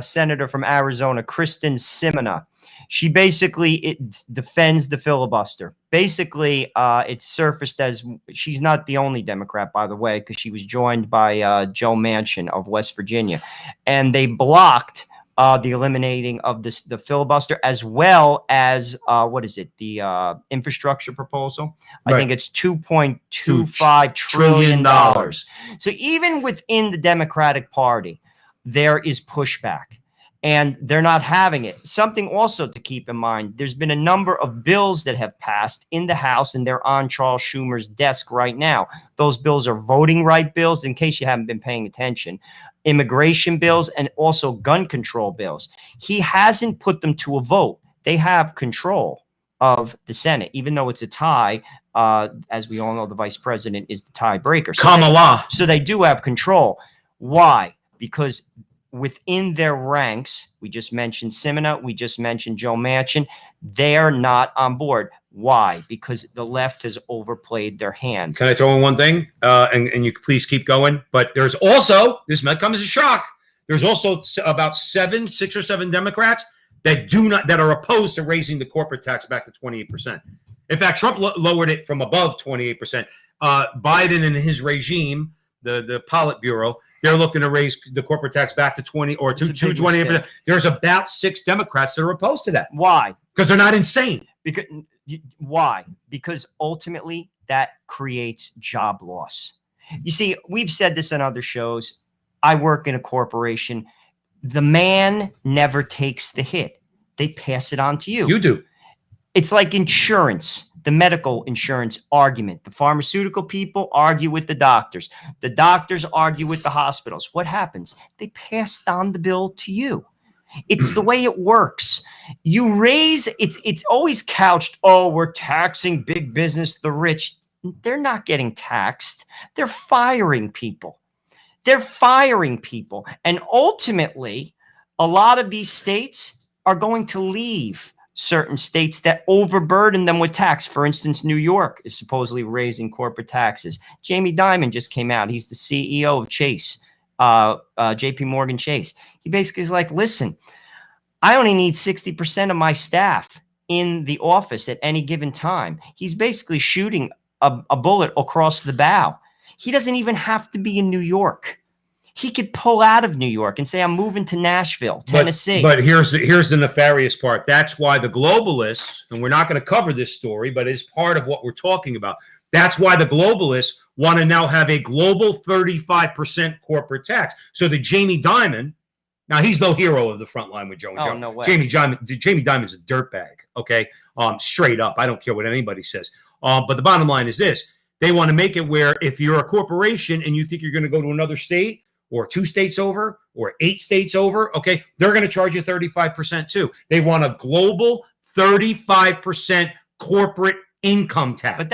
Senator from Arizona, Kristen Sinema. She basically defends the filibuster. Basically, it's surfaced as she's not the only Democrat, by the way, because she was joined by Joe Manchin of West Virginia, and they blocked the eliminating of the filibuster, as well as the infrastructure proposal. Right. I think it's $2.25 trillion. So even within the Democratic Party, there is pushback. And they're not having it. Something also to keep in mind, there's been a number of bills that have passed in the House, and they're on Charles Schumer's desk right now. Those bills are voting right bills, in case you haven't been paying attention, immigration bills, and also gun control bills. He hasn't put them to a vote. They have control of the Senate, even though it's a tie. As we all know, the vice president is the tiebreaker. So they do have control. Why? Because within their ranks, we just mentioned Sinema, we just mentioned Joe Manchin, they're not on board. Why? Because the left has overplayed their hand. Can I throw in one thing? And you please keep going. But there's also, this might come as a shock, there's also about 6 or 7 Democrats that are opposed to raising the corporate tax back to 28%. In fact, Trump lowered it from above 28%. Biden and his regime, the Politburo, they're looking to raise the corporate tax back to 20 or to 28%. There's about 6 Democrats that are opposed to that. Why? Because they're not insane. Why? Because ultimately that creates job loss. You see, we've said this on other shows. I work in a corporation. The man never takes the hit. They pass it on to you. You do. It's like insurance. The medical insurance argument. The pharmaceutical people argue with the doctors. The doctors argue with the hospitals. What happens? They pass on the bill to you. It's the way it works. You raise, it's always couched, oh, we're taxing big business, the rich. They're not getting taxed. They're firing people. They're firing people. And ultimately, a lot of these states are going to leave certain states that overburden them with tax. For instance, New York is supposedly raising corporate taxes. Jamie Dimon just came out. He's the CEO of Chase, JP Morgan Chase. He basically is like, listen, I only need 60% of my staff in the office at any given time. He's basically shooting a bullet across the bow. He doesn't even have to be in New York. He could pull out of New York and say, I'm moving to Nashville, Tennessee. But here's the nefarious part. That's why the globalists, and we're not going to cover this story, but it's part of what we're talking about. That's why the globalists want to now have a global 35% corporate tax. So the Jamie Dimon, now he's no hero of the front line with Joe and Joe. No way. Jamie Dimon's a dirtbag, okay? Straight up. I don't care what anybody says. But the bottom line is this. They want to make it where if you're a corporation and you think you're going to go to another state, or 2 states over or 8 states over, okay, they're going to charge you 35% too. They want a global 35% corporate income tax. But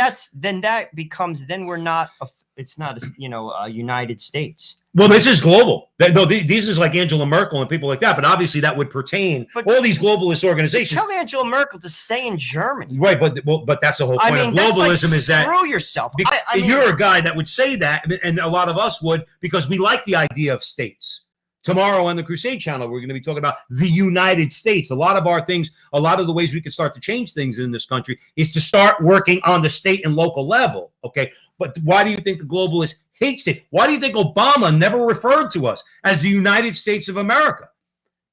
then we're not it's not a United States. Well, this is global. No, these is like Angela Merkel and people like that. But obviously, that would pertain all these globalist organizations. Tell Angela Merkel to stay in Germany, right? But that's the whole point of globalism, is that screw yourself. You're a guy that would say that, and a lot of us would, because we like the idea of states. Tomorrow on the Crusade Channel, we're going to be talking about the United States. A lot of our things, a lot of the ways we can start to change things in this country is to start working on the state and local level. Okay, but why do you think the globalists hate state? Why do you think Obama never referred to us as the United States of America?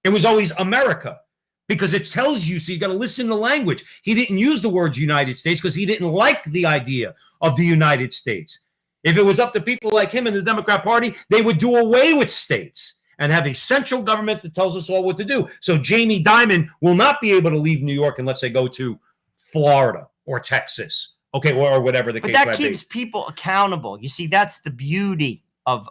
It was always America, because it tells you, so you got to listen to language. He didn't use the words United States because he didn't like the idea of the United States. If it was up to people like him in the Democrat Party, they would do away with states and have a central government that tells us all what to do. So Jamie Dimon will not be able to leave New York and, let's say, go to Florida or Texas, okay, or whatever the case might be. But that keeps people accountable. You see, that's the beauty of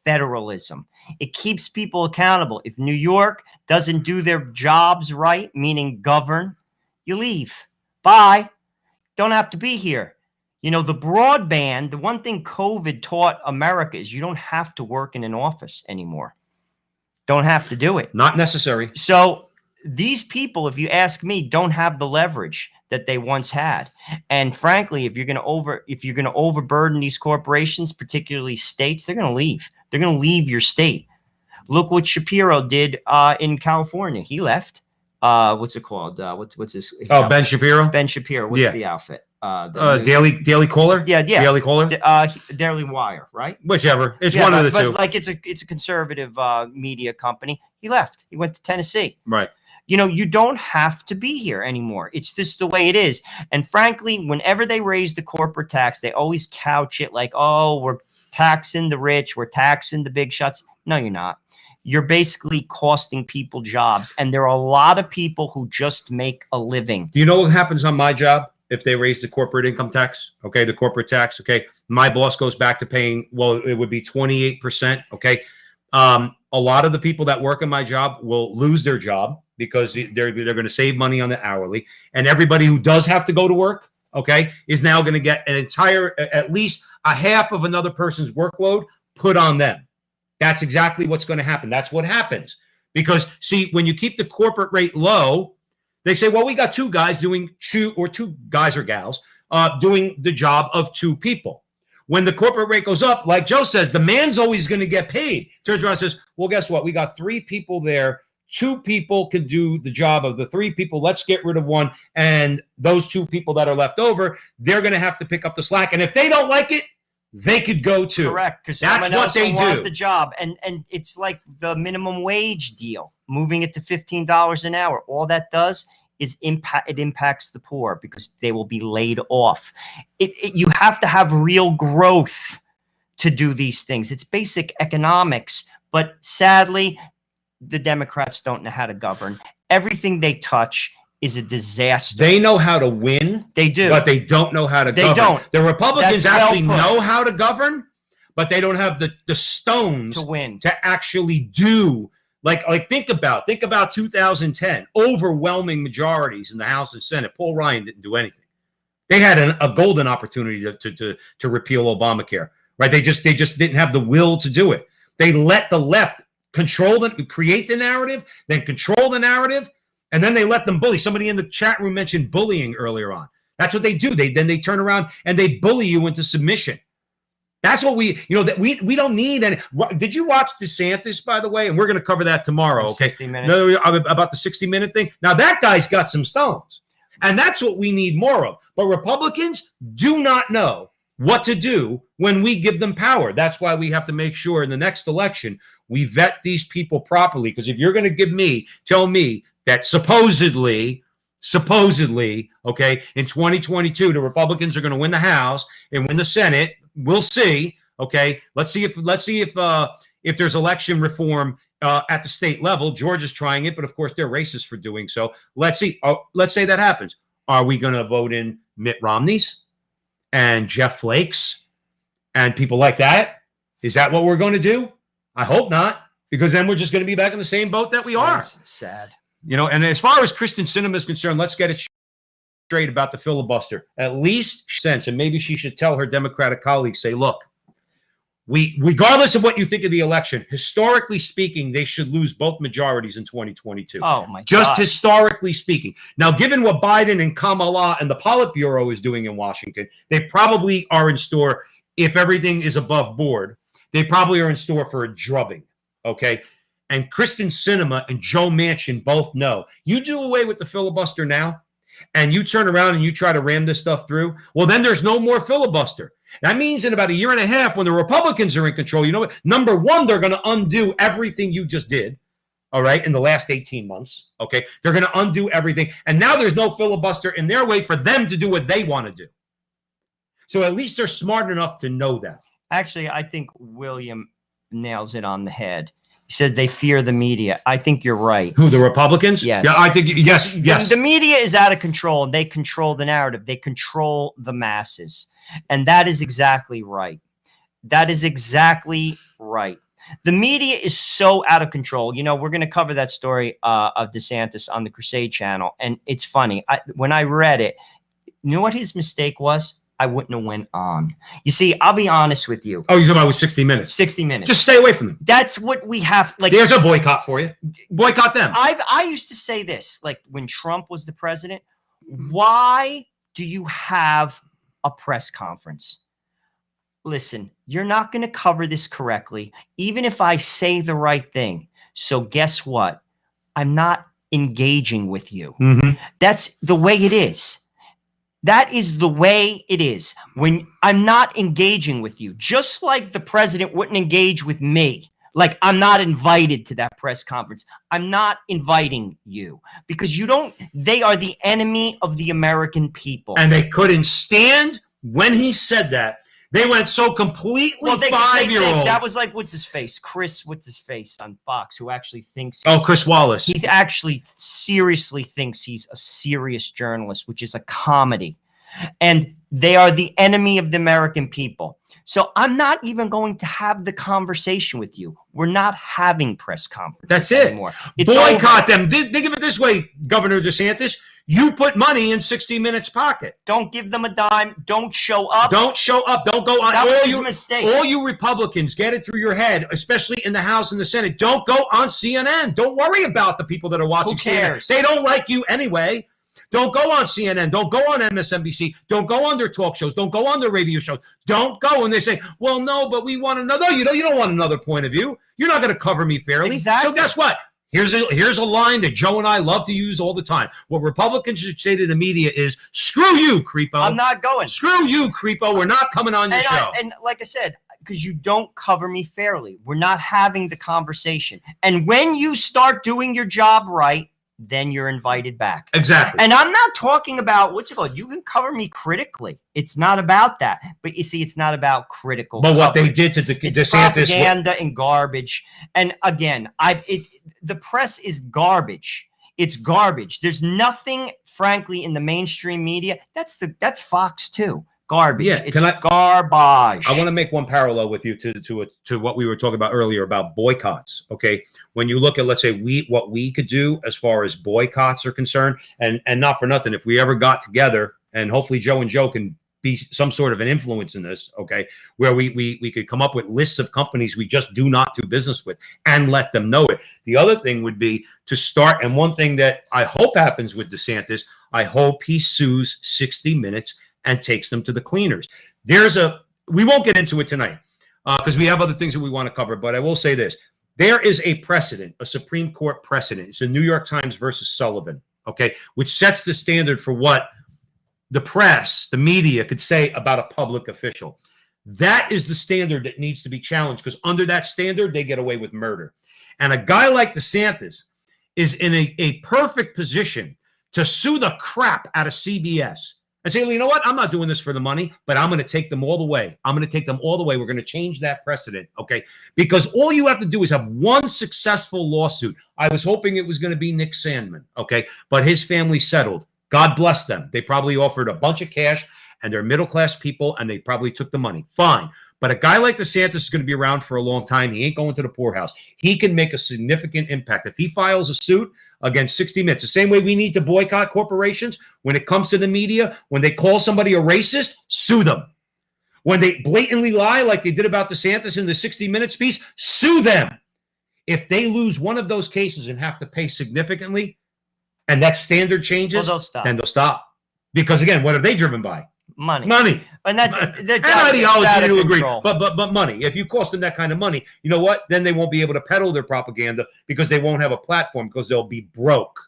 federalism. It keeps people accountable. If New York doesn't do their jobs right, meaning govern, you leave. Bye. Don't have to be here. The broadband, the one thing COVID taught America is you don't have to work in an office anymore. Don't have to do it. Not necessary. So these people, if you ask me, don't have the leverage that they once had. And frankly, if you're going to overburden these corporations, particularly states, they're going to leave. They're going to leave your state. Look what Shapiro did in California. He left. What's it called? What's his outfit? Ben Shapiro. Ben Shapiro. What's the outfit? Daily Caller. Yeah. Daily Caller. Daily Wire, right? Whichever. It's one of the two. Like it's a conservative media company. He left. He went to Tennessee. Right. You don't have to be here anymore. It's just the way it is. And frankly, whenever they raise the corporate tax, they always couch it like, oh, we're taxing the rich, we're taxing the big shots. No, you're not. You're basically costing people jobs. And there are a lot of people who just make a living. Do you know what happens on my job if they raise the corporate income tax? Okay, the corporate tax. Okay, my boss goes back to paying, well, it would be 28%. Okay. A lot of the people that work in my job will lose their job because they're going to save money on the hourly. And everybody who does have to go to work, okay, is now going to get an entire, at least a half of another person's workload put on them. That's exactly what's going to happen. That's what happens. Because, see, when you keep the corporate rate low, they say, well, we got two guys two guys or gals doing the job of 2 people. When the corporate rate goes up, like Joe says, the man's always going to get paid. Turns around and says, well, guess what? We got 3 people there. 2 people can do the job of the 3 people. Let's get rid of one. And those 2 people that are left over, they're going to have to pick up the slack. And if they don't like it, they could go too. Correct, because someone else will want the job. And it's like the minimum wage deal, moving it to $15 an hour. All that does is it impacts the poor because they will be laid off. You have to have real growth to do these things. It's basic economics. But sadly, the Democrats don't know how to govern. Everything they touch is a disaster. They know how to win. They do. But they don't know how to govern. They don't. The Republicans actually know how to govern, but they don't have the stones to win, to actually do. Like think about 2010, overwhelming majorities in the House and Senate. Paul Ryan didn't do anything. They had a golden opportunity to repeal Obamacare, right? They just didn't have the will to do it. They let the left create the narrative, then control the narrative, and then they let them bully. Somebody in the chat room mentioned bullying earlier on. That's what they do. Then they turn around and they bully you into submission. That's what we don't need any. Did you watch DeSantis, by the way? And we're going to cover that tomorrow. Okay. 60 minutes. No, about the 60-minute thing. Now that guy's got some stones, and that's what we need more of. But Republicans do not know what to do when we give them power. That's why we have to make sure in the next election we vet these people properly. Because if you're going to tell me that supposedly, okay, in 2022 the Republicans are going to win the House and win the Senate. We'll see. Okay, let's see if there's election reform at the state level. Georgia's trying it, but of course they're racist for doing so. Let's see. Let's say that happens. Are we going to vote in Mitt Romney's and Jeff Flake's and people like that? Is that what we're going to do? I hope not, because then we're just going to be back in the same boat that we are. It's sad. You know, and as far as Kristen Sinema is concerned, let's get it straight about the filibuster. At least sense, and maybe she should tell her Democratic colleagues, say, look, regardless of what you think of the election, historically speaking, they should lose both majorities in 2022. Oh my God. Just historically speaking. Now, given what Biden and Kamala and the Politburo is doing in Washington, they probably are in store, if everything is above board, they probably are in store for a drubbing, okay? And Kristen Sinema and Joe Manchin both know, you do away with the filibuster now, and you turn around and you try to ram this stuff through, well, then there's no more filibuster. That means in about a year and a half, when the Republicans are in control, you know what? Number one, they're going to undo everything you just did, all right, in the last 18 months, okay? They're going to undo everything. And now there's no filibuster in their way for them to do what they want to do. So at least they're smart enough to know that. Actually, I think William nails it on the head. He said they fear the media. I think you're right. Who, the Republicans? Yes. Yeah, I think, yes. The media is out of control, and they control the narrative. They control the masses. And that is exactly right. That is exactly right. The media is so out of control. You know, we're going to cover that story of DeSantis on the Crusade channel. And it's funny. When I read it, you know what his mistake was? I wouldn't have went on. You see, I'll be honest with you. Oh, you're talking about with 60 Minutes. 60 Minutes. Just stay away from them. That's what we have. Like, there's a boycott for you. Boycott them. I used to say this, like when Trump was the president, why do you have a press conference? Listen, you're not going to cover this correctly, even if I say the right thing. So guess what? I'm not engaging with you. Mm-hmm. That's the way it is. That is the way it is. When I'm not engaging with you, just like the president wouldn't engage with me. Like, I'm not invited to that press conference. I'm not inviting you because they are the enemy of the American people. And they couldn't stand when he said that. They went so completely 5-year-old. That was like, what's his face on Fox, who actually thinks. Chris Wallace. He actually seriously thinks he's a serious journalist, which is a comedy. And they are the enemy of the American people. So I'm not even going to have the conversation with you. We're not having press conferences. That's it. Anymore. Boycott them. Think of it this way, Governor DeSantis. You put money in 60 Minutes pocket. Don't give them a dime. Don't show up. Don't show up. Don't go on. That was his mistake. All you Republicans, get it through your head, especially in the House and the Senate. Don't go on CNN. Don't worry about the people that are watching CNN. They don't like you anyway. Don't go on CNN. Don't go on MSNBC. Don't go on their talk shows. Don't go on their radio shows. Don't go. And they say, well, no, but we want another. No, you don't want another point of view. You're not going to cover me fairly. Exactly. So guess what? Here's a line that Joe and I love to use all the time. What Republicans should say to the media is, screw you, creepo. I'm not going. Screw you, creepo. We're not coming on your show. And like I said, because you don't cover me fairly. We're not having the conversation. And when you start doing your job right, then you're invited back. Exactly. And I'm not talking about, what's it called? You can cover me critically. It's not about that. But you see, it's not about critical But what coverage. they did to It's DeSantis. propaganda and garbage. And again, the press is garbage. It's garbage. There's nothing, frankly, in the mainstream media. That's Fox too. Garbage. Yeah, it's garbage. I want to make one parallel with you to what we were talking about earlier about boycotts. Okay, when you look at, let's say, what we could do as far as boycotts are concerned, and not for nothing, if we ever got together, and hopefully Joe and Joe can be some sort of an influence in this, okay, where we could come up with lists of companies we just do not do business with and let them know it. The other thing would be to start, and one thing that I hope happens with DeSantis, I hope he sues 60 Minutes and takes them to the cleaners. We won't get into it tonight because we have other things that we want to cover, but I will say this. There is a precedent, a Supreme Court precedent. It's the New York Times versus Sullivan, okay, which sets the standard for what the press, the media could say about a public official. That is the standard that needs to be challenged because under that standard, they get away with murder. And a guy like DeSantis is in a perfect position to sue the crap out of CBS and say, well, you know what? I'm not doing this for the money, but I'm going to take them all the way. I'm going to take them all the way. We're going to change that precedent, okay? Because all you have to do is have one successful lawsuit. I was hoping it was going to be Nick Sandmann, okay? But his family settled. God bless them. They probably offered a bunch of cash, and they're middle-class people, and they probably took the money. Fine. But a guy like DeSantis is going to be around for a long time. He ain't going to the poorhouse. He can make a significant impact. If he files a suit against 60 Minutes, the same way we need to boycott corporations when it comes to the media, when they call somebody a racist, sue them. When they blatantly lie like they did about DeSantis in the 60 Minutes piece, sue them. If they lose one of those cases and have to pay significantly, and that standard changes, then they'll stop. Because again, what are they driven by? Money. And that's ideology to agree. But money. If you cost them that kind of money, you know what? Then they won't be able to peddle their propaganda because they won't have a platform because they'll be broke.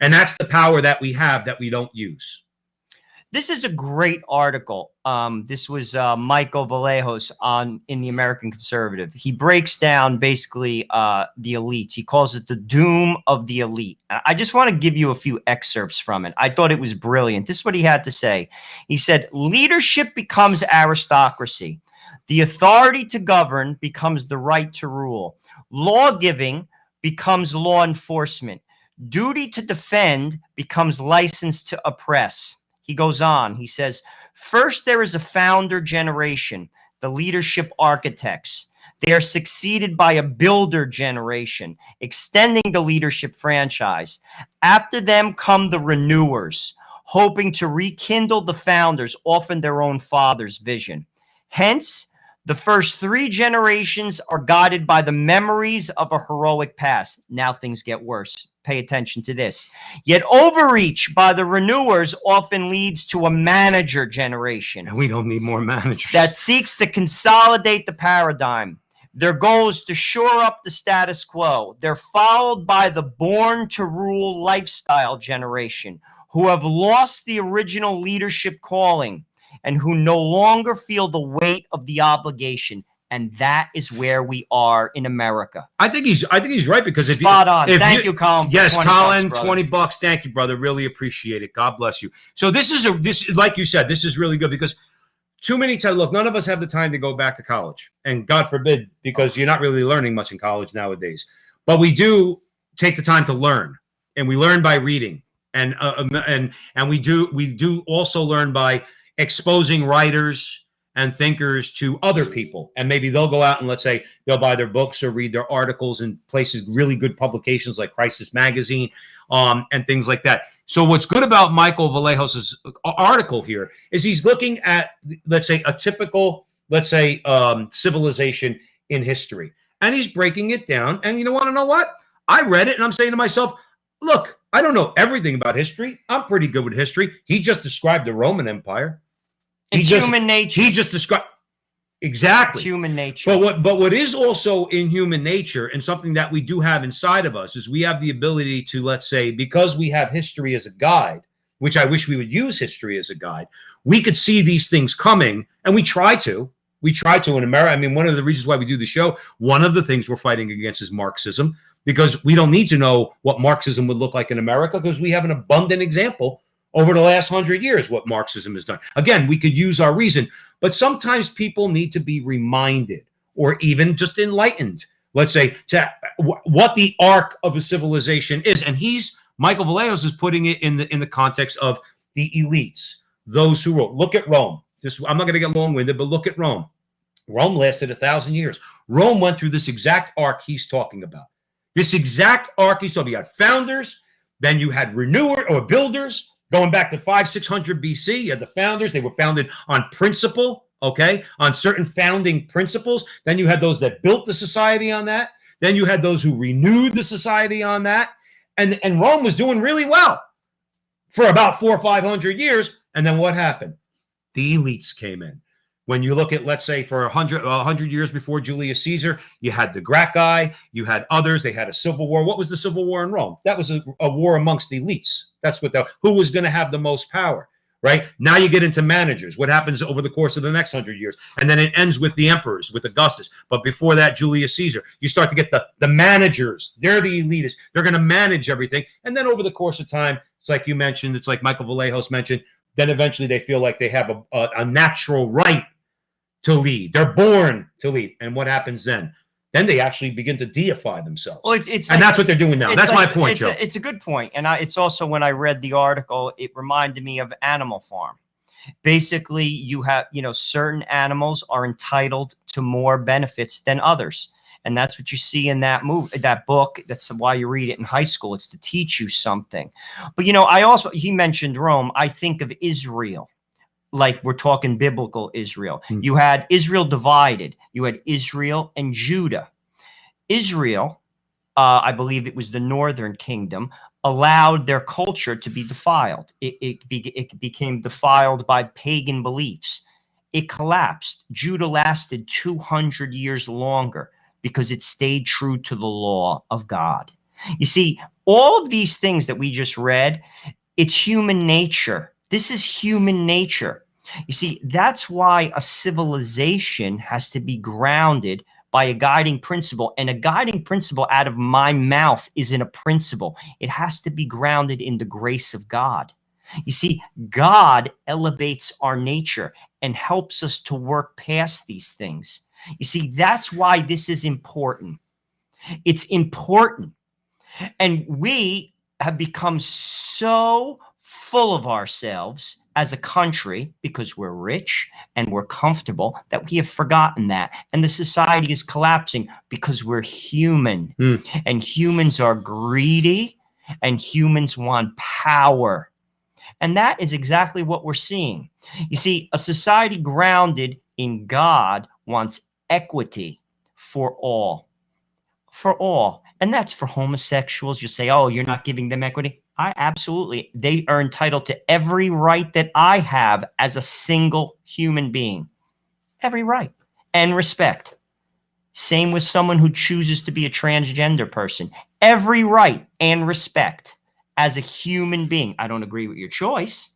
And that's the power that we have that we don't use. This is a great article. This was Michael Vallejos in the American Conservative. He breaks down basically the elites. He calls it the doom of the elite. I just want to give you a few excerpts from it. I thought it was brilliant. This is what he had to say. He said, leadership becomes aristocracy. The authority to govern becomes the right to rule. Law giving becomes law enforcement. Duty to defend becomes license to oppress. He goes on, he says, first there is a founder generation, the leadership architects. They are succeeded by a builder generation, extending the leadership franchise. After them come the renewers, hoping to rekindle the founders, often their own father's vision. Hence, the first three generations are guided by the memories of a heroic past. Now things get worse. Pay attention to this. Yet overreach by the renewers often leads to a manager generation. And we don't need more managers. That seeks to consolidate the paradigm. Their goal is to shore up the status quo. They're followed by the born to rule lifestyle generation who have lost the original leadership calling and who no longer feel the weight of the obligation. And that is where we are in America. I think he's right because if spot on. Thank you, Colin. Yes, Colin, $20. Thank you, brother. Really appreciate it. God bless you. So this like you said, this is really good because too many times, look, none of us have the time to go back to college, and God forbid, because you're not really learning much in college nowadays. But we do take the time to learn, and we learn by reading, and we do also learn by exposing writers and thinkers to other people. And maybe they'll go out and let's say they'll buy their books or read their articles in places, really good publications like Crisis Magazine, and things like that. So what's good about Michael Vallejos' article here is he's looking at, let's say, a typical, let's say, civilization in history. And he's breaking it down. And you want to know what? I read it and I'm saying to myself, look, I don't know everything about history. I'm pretty good with history. He just described the Roman Empire. It's human nature. He just described exactly. It's human nature. But what is also in human nature and something that we do have inside of us is we have the ability to, let's say, because we have history as a guide, which I wish we would use history as a guide, we could see these things coming, and we try to. We try to in America. I mean, one of the reasons why we do the show, one of the things we're fighting against is Marxism, because we don't need to know what Marxism would look like in America because we have an abundant example over the last 100 years, what Marxism has done. Again, we could use our reason, but sometimes people need to be reminded or even just enlightened, let's say, to what the arc of a civilization is. And Michael Vallejos is putting it in the context of the elites, those who rule. Look at Rome. I'm not going to get long-winded, but look at Rome. Rome lasted 1,000 years. Rome went through this exact arc he's talking about. This exact arc he's talking about. You had founders, then you had renewers or builders. Going back to 500-600 BC, you had the founders. They were founded on principle, okay, on certain founding principles. Then you had those that built the society on that. Then you had those who renewed the society on that. And Rome was doing really well for about 400 or 500 years. And then what happened? The elites came in. When you look at, let's say, for 100 years before Julius Caesar, you had the Gracchi, you had others. They had a civil war. What was the civil war in Rome? That was a war amongst elites. That's who was going to have the most power, right? Now you get into managers. What happens over the course of the next 100 years? And then it ends with the emperors, with Augustus. But before that, Julius Caesar. You start to get the managers. They're the elitists. They're going to manage everything. And then over the course of time, it's like you mentioned, it's like Michael Vallejos mentioned, then eventually they feel like they have a natural right to lead. They're born to lead. And what happens then? Then they actually begin to deify themselves. Well, and that's what they're doing now. That's my point, Joe. It's a good point. And it's also, when I read the article, it reminded me of Animal Farm. Basically, you have, certain animals are entitled to more benefits than others. And that's what you see in that book. That's why you read it in high school. It's to teach you something. But, he mentioned Rome. I think of Israel, like we're talking biblical Israel. You had Israel divided. You had Israel and Judah. Israel, I believe it was the northern kingdom, allowed their culture to be defiled. It became defiled by pagan beliefs. It collapsed. Judah lasted 200 years longer because it stayed true to the law of God. You see, all of these things that we just read, it's human nature. This is human nature. You see, that's why a civilization has to be grounded by a guiding principle. And a guiding principle out of my mouth isn't a principle. It has to be grounded in the grace of God. You see, God elevates our nature and helps us to work past these things. You see, that's why this is important. It's important. And we have become so full of ourselves as a country because we're rich and we're comfortable that we have forgotten that. And the society is collapsing because we're human. And humans are greedy and humans want power. And that is exactly what we're seeing. You see, a society grounded in God wants equity for all. For all. And that's for homosexuals. You say, oh, you're not giving them equity. Absolutely. They are entitled to every right that I have as a single human being. Every right and respect. Same with someone who chooses to be a transgender person. Every right and respect as a human being. I don't agree with your choice.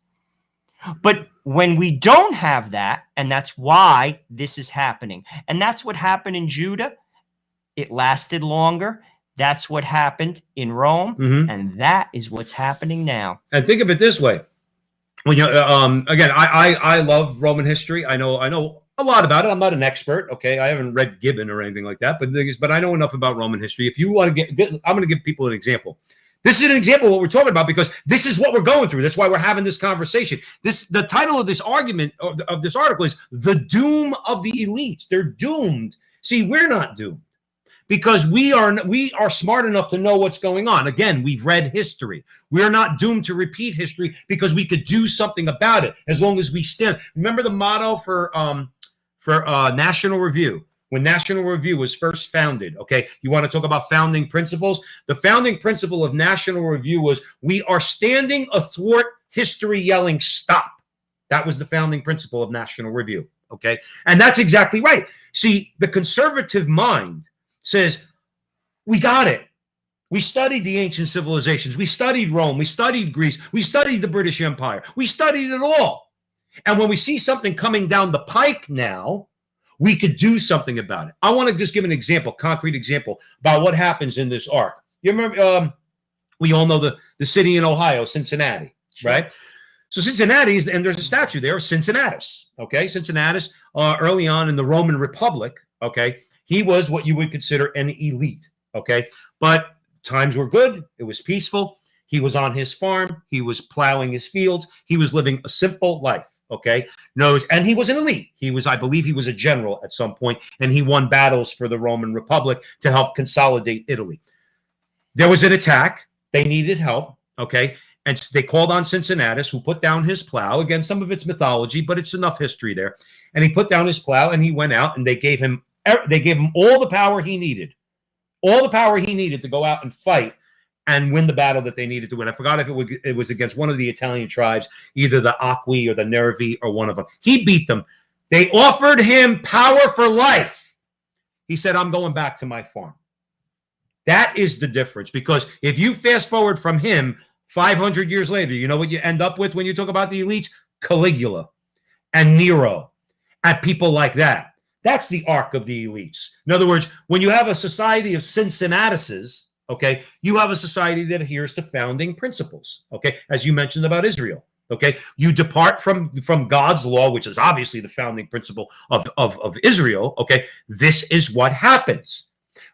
But when we don't have that, and that's why this is happening, and that's what happened in Judah, it lasted longer. That's what happened in Rome, and that is what's happening now. And think of it this way: when you again, I love Roman history. I know a lot about it. I'm not an expert. Okay, I haven't read Gibbon or anything like that, but I know enough about Roman history. If you want to I'm going to give people an example. This is an example of what we're talking about because this is what we're going through. That's why we're having this conversation. The title of this argument of this article is "The Doom of the Elites." They're doomed. See, we're not doomed. Because we are smart enough to know what's going on. Again, we've read history. We are not doomed to repeat history because we could do something about it as long as we stand. Remember the motto for National Review? When National Review was first founded, okay? You want to talk about founding principles? The founding principle of National Review was, we are standing athwart history yelling, stop. That was the founding principle of National Review, okay? And that's exactly right. See, the conservative mind says, we got it. We studied the ancient civilizations. We studied Rome. We studied Greece. We studied the British Empire. We studied it all. And when we see something coming down the pike now, we could do something about it. I want to just give an example, concrete example about what happens in this arc. You remember, we all know the city in Ohio, Cincinnati, right? So Cincinnati is, and there's a statue there of Cincinnatus, okay? Cincinnatus, early on in the Roman Republic, okay? He was what you would consider an elite, okay? But times were good. It was peaceful. He was on his farm. He was plowing his fields. He was living a simple life, okay? And he was an elite. I believe he was a general at some point, and he won battles for the Roman Republic to help consolidate Italy. There was an attack. They needed help, okay? And they called on Cincinnatus, who put down his plow. Again, some of it's mythology, but it's enough history there. And he put down his plow, and he went out, and they gave him all the power he needed. All the power he needed to go out and fight and win the battle that they needed to win. I forgot if it was against one of the Italian tribes, either the Aqui or the Nervi or one of them. He beat them. They offered him power for life. He said, I'm going back to my farm. That is the difference, because if you fast forward from him 500 years later, you know what you end up with when you talk about the elites? Caligula and Nero and people like that. That's the arc of the elites. In other words, when you have a society of Cincinnatuses, okay, you have a society that adheres to founding principles, okay, as you mentioned about Israel, okay? You depart from God's law, which is obviously the founding principle of Israel, okay? This is what happens.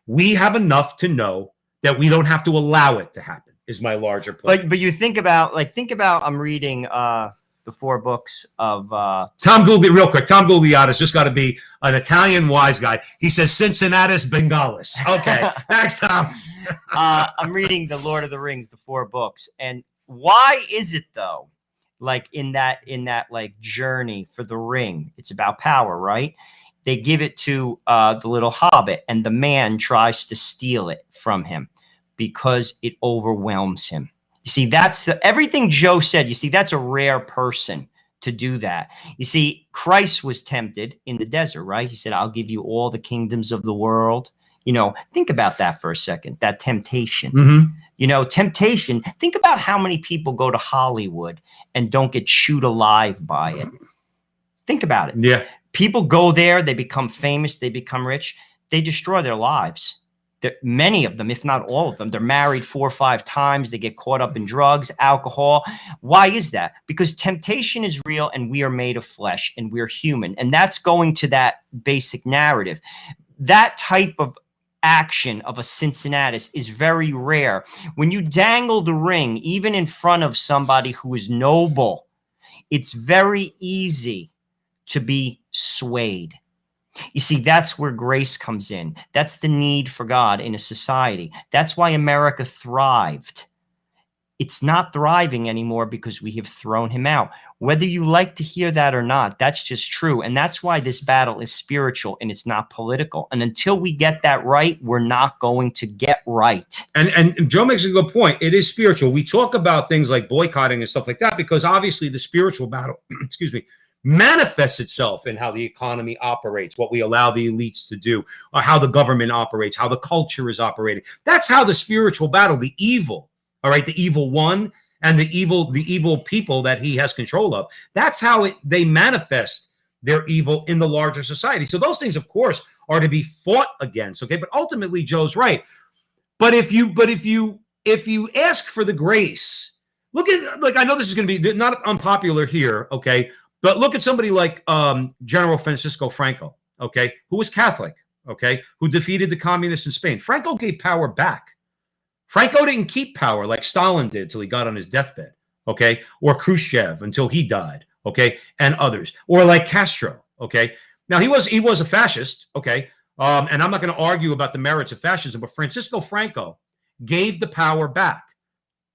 We have enough to know that we don't have to allow it to happen, is my larger point. But you think about I'm reading the 4 books of Tom Gugliotta, real quick. Tom Gugliotta's just got to be an Italian wise guy. He says Cincinnatus Bengalis. Okay, thanks, Tom. I'm reading the Lord of the Rings, the 4 books, and why is it though? Like in that like journey for the ring, it's about power, right? They give it to the little hobbit, and the man tries to steal it from him because it overwhelms him. You see, that's everything Joe said. You see, that's a rare person to do that. You see, Christ was tempted in the desert, right? He said, I'll give you all the kingdoms of the world. You know, think about that for a second, that temptation. Mm-hmm. You know, temptation. Think about how many people go to Hollywood and don't get chewed alive by it. Think about it. Yeah. People go there, they become famous, they become rich, they destroy their lives. Many of them, if not all of them, they're married 4 or 5 times. They get caught up in drugs, alcohol. Why is that? Because temptation is real, and we are made of flesh, and we're human. And that's going to that basic narrative. That type of action of a Cincinnatus is very rare. When you dangle the ring, even in front of somebody who is noble, it's very easy to be swayed. You see, that's where grace comes in. That's the need for God in a society. That's why America thrived. It's not thriving anymore because we have thrown him out. Whether you like to hear that or not, that's just true. And that's why this battle is spiritual and it's not political. And until we get that right, we're not going to get right. And Joe makes a good point. It is spiritual. We talk about things like boycotting and stuff like that because obviously the spiritual battle, excuse me, manifests itself in how the economy operates, what we allow the elites to do, or how the government operates, how the culture is operating. That's how the spiritual battle, the evil, all right, the evil one and the evil people that he has control of, that's how they manifest their evil in the larger society. So those things, of course, are to be fought against. Okay, but ultimately, Joe's right. But if you ask for the grace, look at, like, I know this is going to be not unpopular here, okay. But look at somebody like General Francisco Franco, okay, who was Catholic, okay, who defeated the communists in Spain. Franco gave power back. Franco didn't keep power like Stalin did till he got on his deathbed, okay, or Khrushchev until he died, okay, and others, or like Castro, okay. Now he was a fascist, okay, and I'm not going to argue about the merits of fascism, but Francisco Franco gave the power back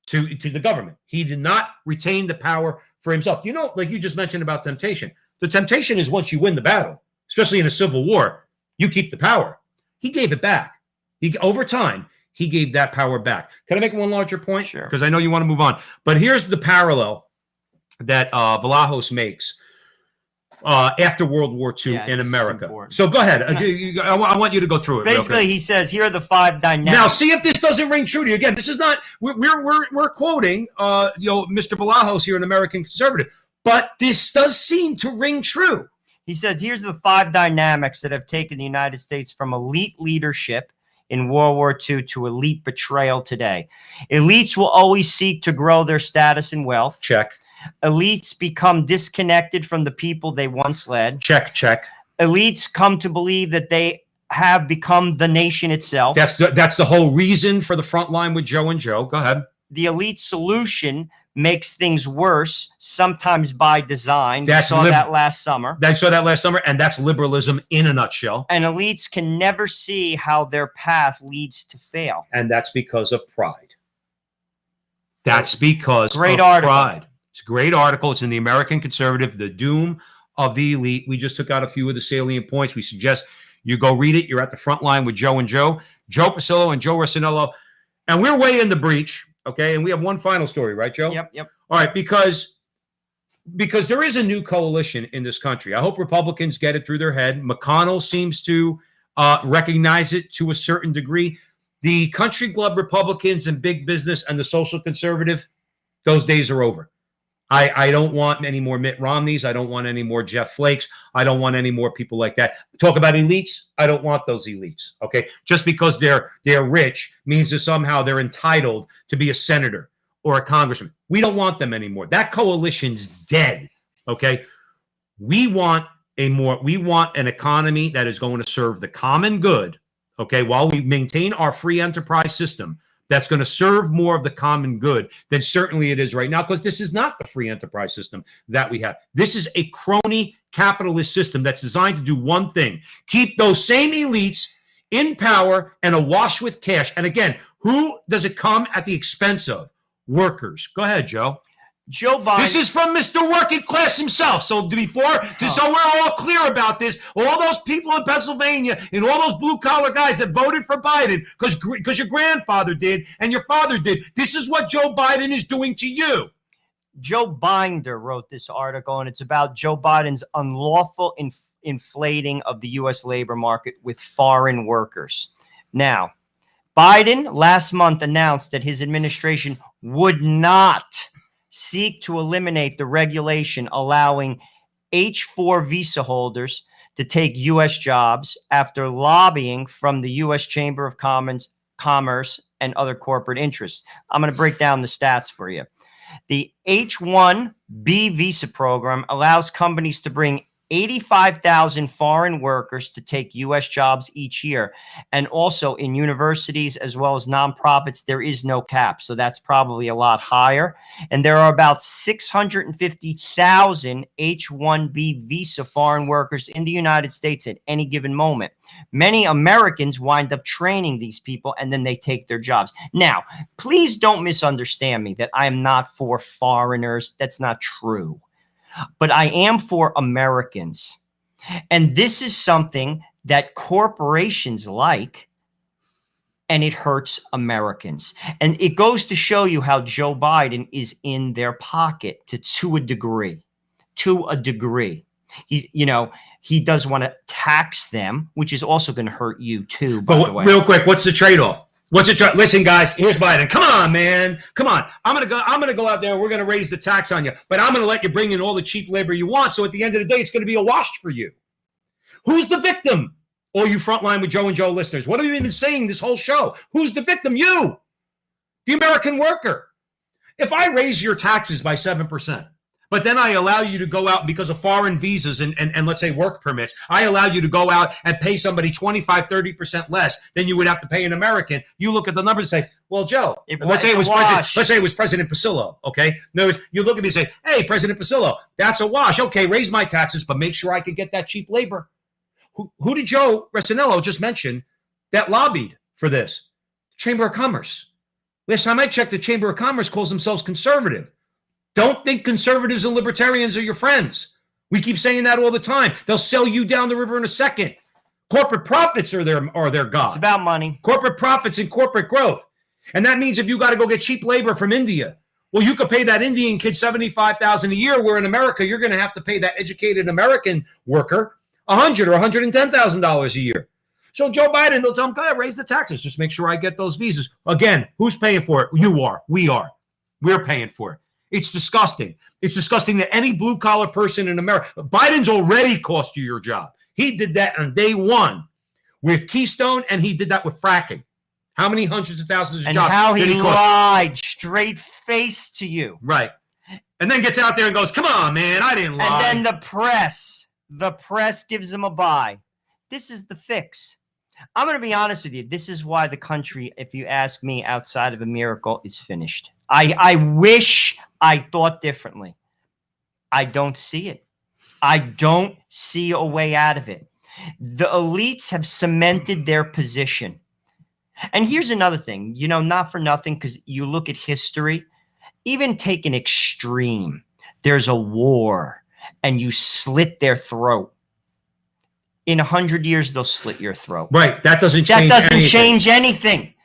to the government. He did not retain the power for himself. You know, like you just mentioned about temptation. The temptation is once you win the battle, especially in a civil war, you keep the power. He gave it back. Over time, he gave that power back. Can I make one larger point? Sure. Because I know you want to move on. But here's the parallel that Vlahos makes after World War II in America. So go ahead. I want you to go through it. Basically, he says, here are the 5 dynamics. Now, see if this doesn't ring true to you. Again, this is not, we're quoting, Mr. Vlahos here, an American conservative, but this does seem to ring true. He says, here's the 5 dynamics that have taken the United States from elite leadership in World War II to elite betrayal today. Elites will always seek to grow their status and wealth. Check. Elites become disconnected from the people they once led. Check, check. Elites come to believe that they have become the nation itself. That's the whole reason for the front line with Joe and Joe. Go ahead. The elite solution makes things worse, sometimes by design. We saw that last summer. And that's liberalism in a nutshell. And elites can never see how their path leads to fail. And that's because of pride. That's because of pride. It's a great article. It's in the American Conservative, The Doom of the Elite. We just took out a few of the salient points. We suggest you go read it. You're at the front line with Joe and Joe Pasillo and Joe Rossinello. And we're way in the breach, okay? And we have one final story, right, Joe? Yep. All right, because there is a new coalition in this country. I hope Republicans get it through their head. McConnell seems to recognize it to a certain degree. The country club Republicans and big business and the social conservative, those days are over. I don't want any more Mitt Romneys. I don't want any more Jeff Flakes. I don't want any more people like that. Talk about elites. I don't want those elites. Okay, just because they're rich means that somehow they're entitled to be a senator or a congressman. We don't want them anymore. That coalition's dead. Okay, we want an economy that is going to serve the common good. Okay, while we maintain our free enterprise system, that's going to serve more of the common good than certainly it is right now, because this is not the free enterprise system that we have. This is a crony capitalist system that's designed to do one thing: keep those same elites in power and awash with cash. And again, who does it come at the expense of? Workers. Go ahead, Joe. Joe Biden. This is from Mr. Working Class himself. So so we're all clear about this, all those people in Pennsylvania and all those blue-collar guys that voted for Biden because your grandfather did and your father did, this is what Joe Biden is doing to you. Joe Binder wrote this article, and it's about Joe Biden's unlawful inflating of the U.S. labor market with foreign workers. Now, Biden last month announced that his administration would not seek to eliminate the regulation allowing H-4 visa holders to take U.S. jobs after lobbying from the U.S. Chamber of Commerce and other corporate interests. I'm going to break down the stats for you. The H-1B visa program allows companies to bring 85,000 foreign workers to take U.S. jobs each year. And also in universities as well as nonprofits, there is no cap. So that's probably a lot higher. And there are about 650,000 H-1B visa foreign workers in the United States at any given moment. Many Americans wind up training these people and then they take their jobs. Now, please don't misunderstand me that I am not for foreigners. That's not true. But I am for Americans. And this is something that corporations like, and it hurts Americans. And it goes to show you how Joe Biden is in their pocket to a degree. To a degree. He does want to tax them, which is also going to hurt you too, by the way. Real quick, what's the trade-off? Listen, guys, here's Biden. Come on, man. Come on. I'm gonna go out there and we're gonna raise the tax on you, but I'm gonna let you bring in all the cheap labor you want. So at the end of the day, it's gonna be a wash for you. Who's the victim? All you Frontline with Joe and Joe listeners. What have you been saying this whole show? Who's the victim? You, the American worker. If I raise your taxes by 7%, but then I allow you to go out because of foreign visas and let's say work permits, I allow you to go out and pay somebody 25, 30% less than you would have to pay an American. You look at the numbers and say, well, Joe, let's say it was President Pasillo, okay? No, you look at me and say, hey, President Pasillo, that's a wash. Okay, raise my taxes, but make sure I can get that cheap labor. Who did Joe Resinello just mention that lobbied for this? Chamber of Commerce. Last time I checked, the Chamber of Commerce calls themselves conservative. Don't think conservatives and libertarians are your friends. We keep saying that all the time. They'll sell you down the river in a second. Corporate profits are their god. It's about money. Corporate profits and corporate growth. And that means if you got to go get cheap labor from India, well, you could pay that Indian kid $75,000 a year, where in America, you're going to have to pay that educated American worker $100,000 or $110,000 a year. So Joe Biden, they'll tell him, go ahead, raise the taxes. Just make sure I get those visas. Again, who's paying for it? You are. We are. We're paying for it. It's disgusting. It's disgusting that any blue-collar person in America, Biden's already cost you your job. He did that on day one with Keystone, and he did that with fracking. How many hundreds of thousands of jobs? And how he lied straight-faced to you. Right. And then gets out there and goes, come on, man, I didn't lie. And then the press gives him a buy. This is the fix. I'm going to be honest with you. This is why the country, if you ask me, outside of a miracle, is finished. I wish I thought differently. I don't see it. I don't see a way out of it. The elites have cemented their position. And here's another thing, not for nothing, because you look at history, even take an extreme. There's a war and you slit their throat. In 100 years, they'll slit your throat. Right. That doesn't change anything.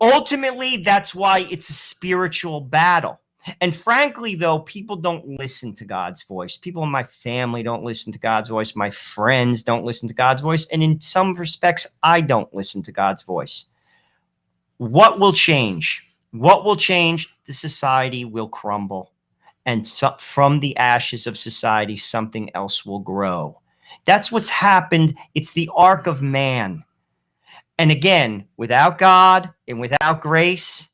Ultimately, that's why it's a spiritual battle. And frankly, though, people don't listen to God's voice. People in my family don't listen to God's voice. My friends don't listen to God's voice. And in some respects, I don't listen to God's voice. What will change? What will change? The society will crumble. And from the ashes of society, something else will grow. That's what's happened. It's the arc of man. And again, without God and without grace,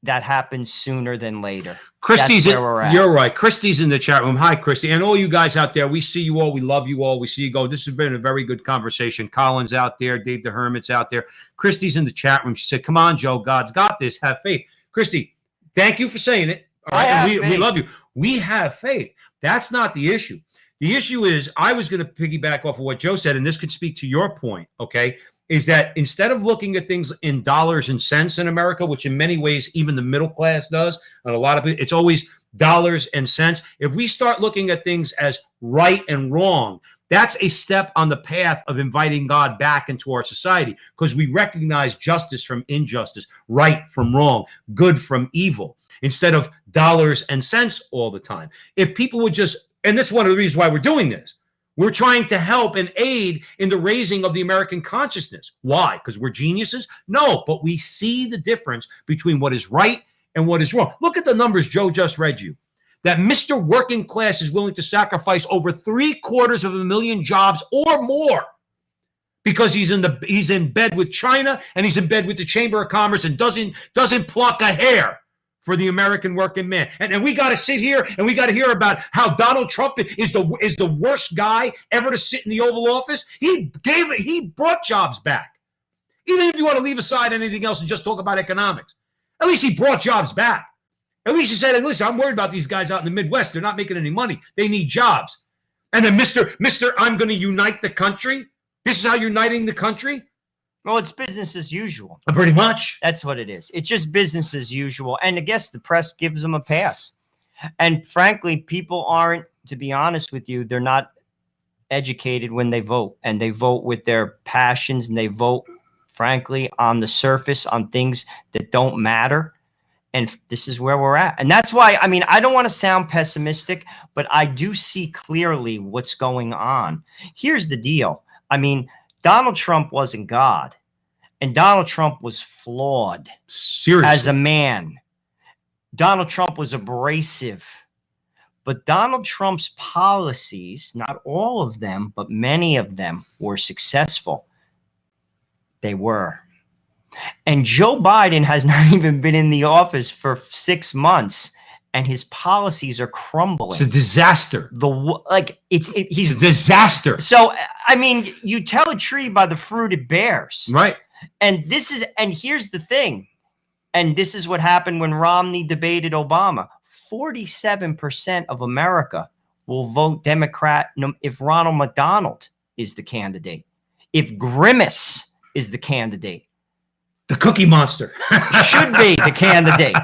that happens sooner than later. Christy's That's where we're at. You're right. Christy's in the chat room. Hi, Christy. And all you guys out there, we see you all. We love you all. We see you go. This has been a very good conversation. Colin's out there. Dave the Hermit's out there. Christy's in the chat room. She said, come on, Joe. God's got this. Have faith. Christy, thank you for saying it. All right. And we love you. We have faith. That's not the issue. The issue is, I was going to piggyback off of what Joe said, and this could speak to your point, okay, is that instead of looking at things in dollars and cents in America, which in many ways even the middle class does, and a lot of people, it's always dollars and cents. If we start looking at things as right and wrong, that's a step on the path of inviting God back into our society, because we recognize justice from injustice, right from wrong, good from evil, instead of dollars and cents all the time. If people would just, and that's one of the reasons why we're doing this. We're trying to help and aid in the raising of the American consciousness. Why? Because we're geniuses? No, but we see the difference between what is right and what is wrong. Look at the numbers Joe just read you. That Mr. Working Class is willing to sacrifice over 750,000 jobs or more because he's in bed with China and he's in bed with the Chamber of Commerce and doesn't pluck a hair for the American working man. And we got to sit here and we got to hear about how Donald Trump is the worst guy ever to sit in the Oval Office. He brought jobs back. Even if you want to leave aside anything else and just talk about economics, at least he brought jobs back. At least he said, listen, I'm worried about these guys out in the Midwest. They're not making any money. They need jobs. And then Mr. I'm going to unite the country. This is how you're uniting the country. Well, it's business as usual. Pretty much. That's what it is. It's just business as usual. And I guess the press gives them a pass. And frankly, people aren't, to be honest with you, they're not educated when they vote. And they vote with their passions, and they vote, frankly, on the surface, on things that don't matter. And this is where we're at. And that's why, I mean, I don't want to sound pessimistic, but I do see clearly what's going on. Here's the deal. I mean, Donald Trump wasn't God, and Donald Trump was flawed. Seriously. As a man. Donald Trump was abrasive, but Donald Trump's policies, not all of them, but many of them were successful. They were. And Joe Biden has not even been in the office for 6 months, and his policies are crumbling. It's a disaster. He's a disaster. So, I mean, you tell a tree by the fruit it bears. Right. And here's the thing. And this is what happened when Romney debated Obama. 47% of America will vote Democrat if Ronald McDonald is the candidate. If Grimace is the candidate. The Cookie Monster should be the candidate.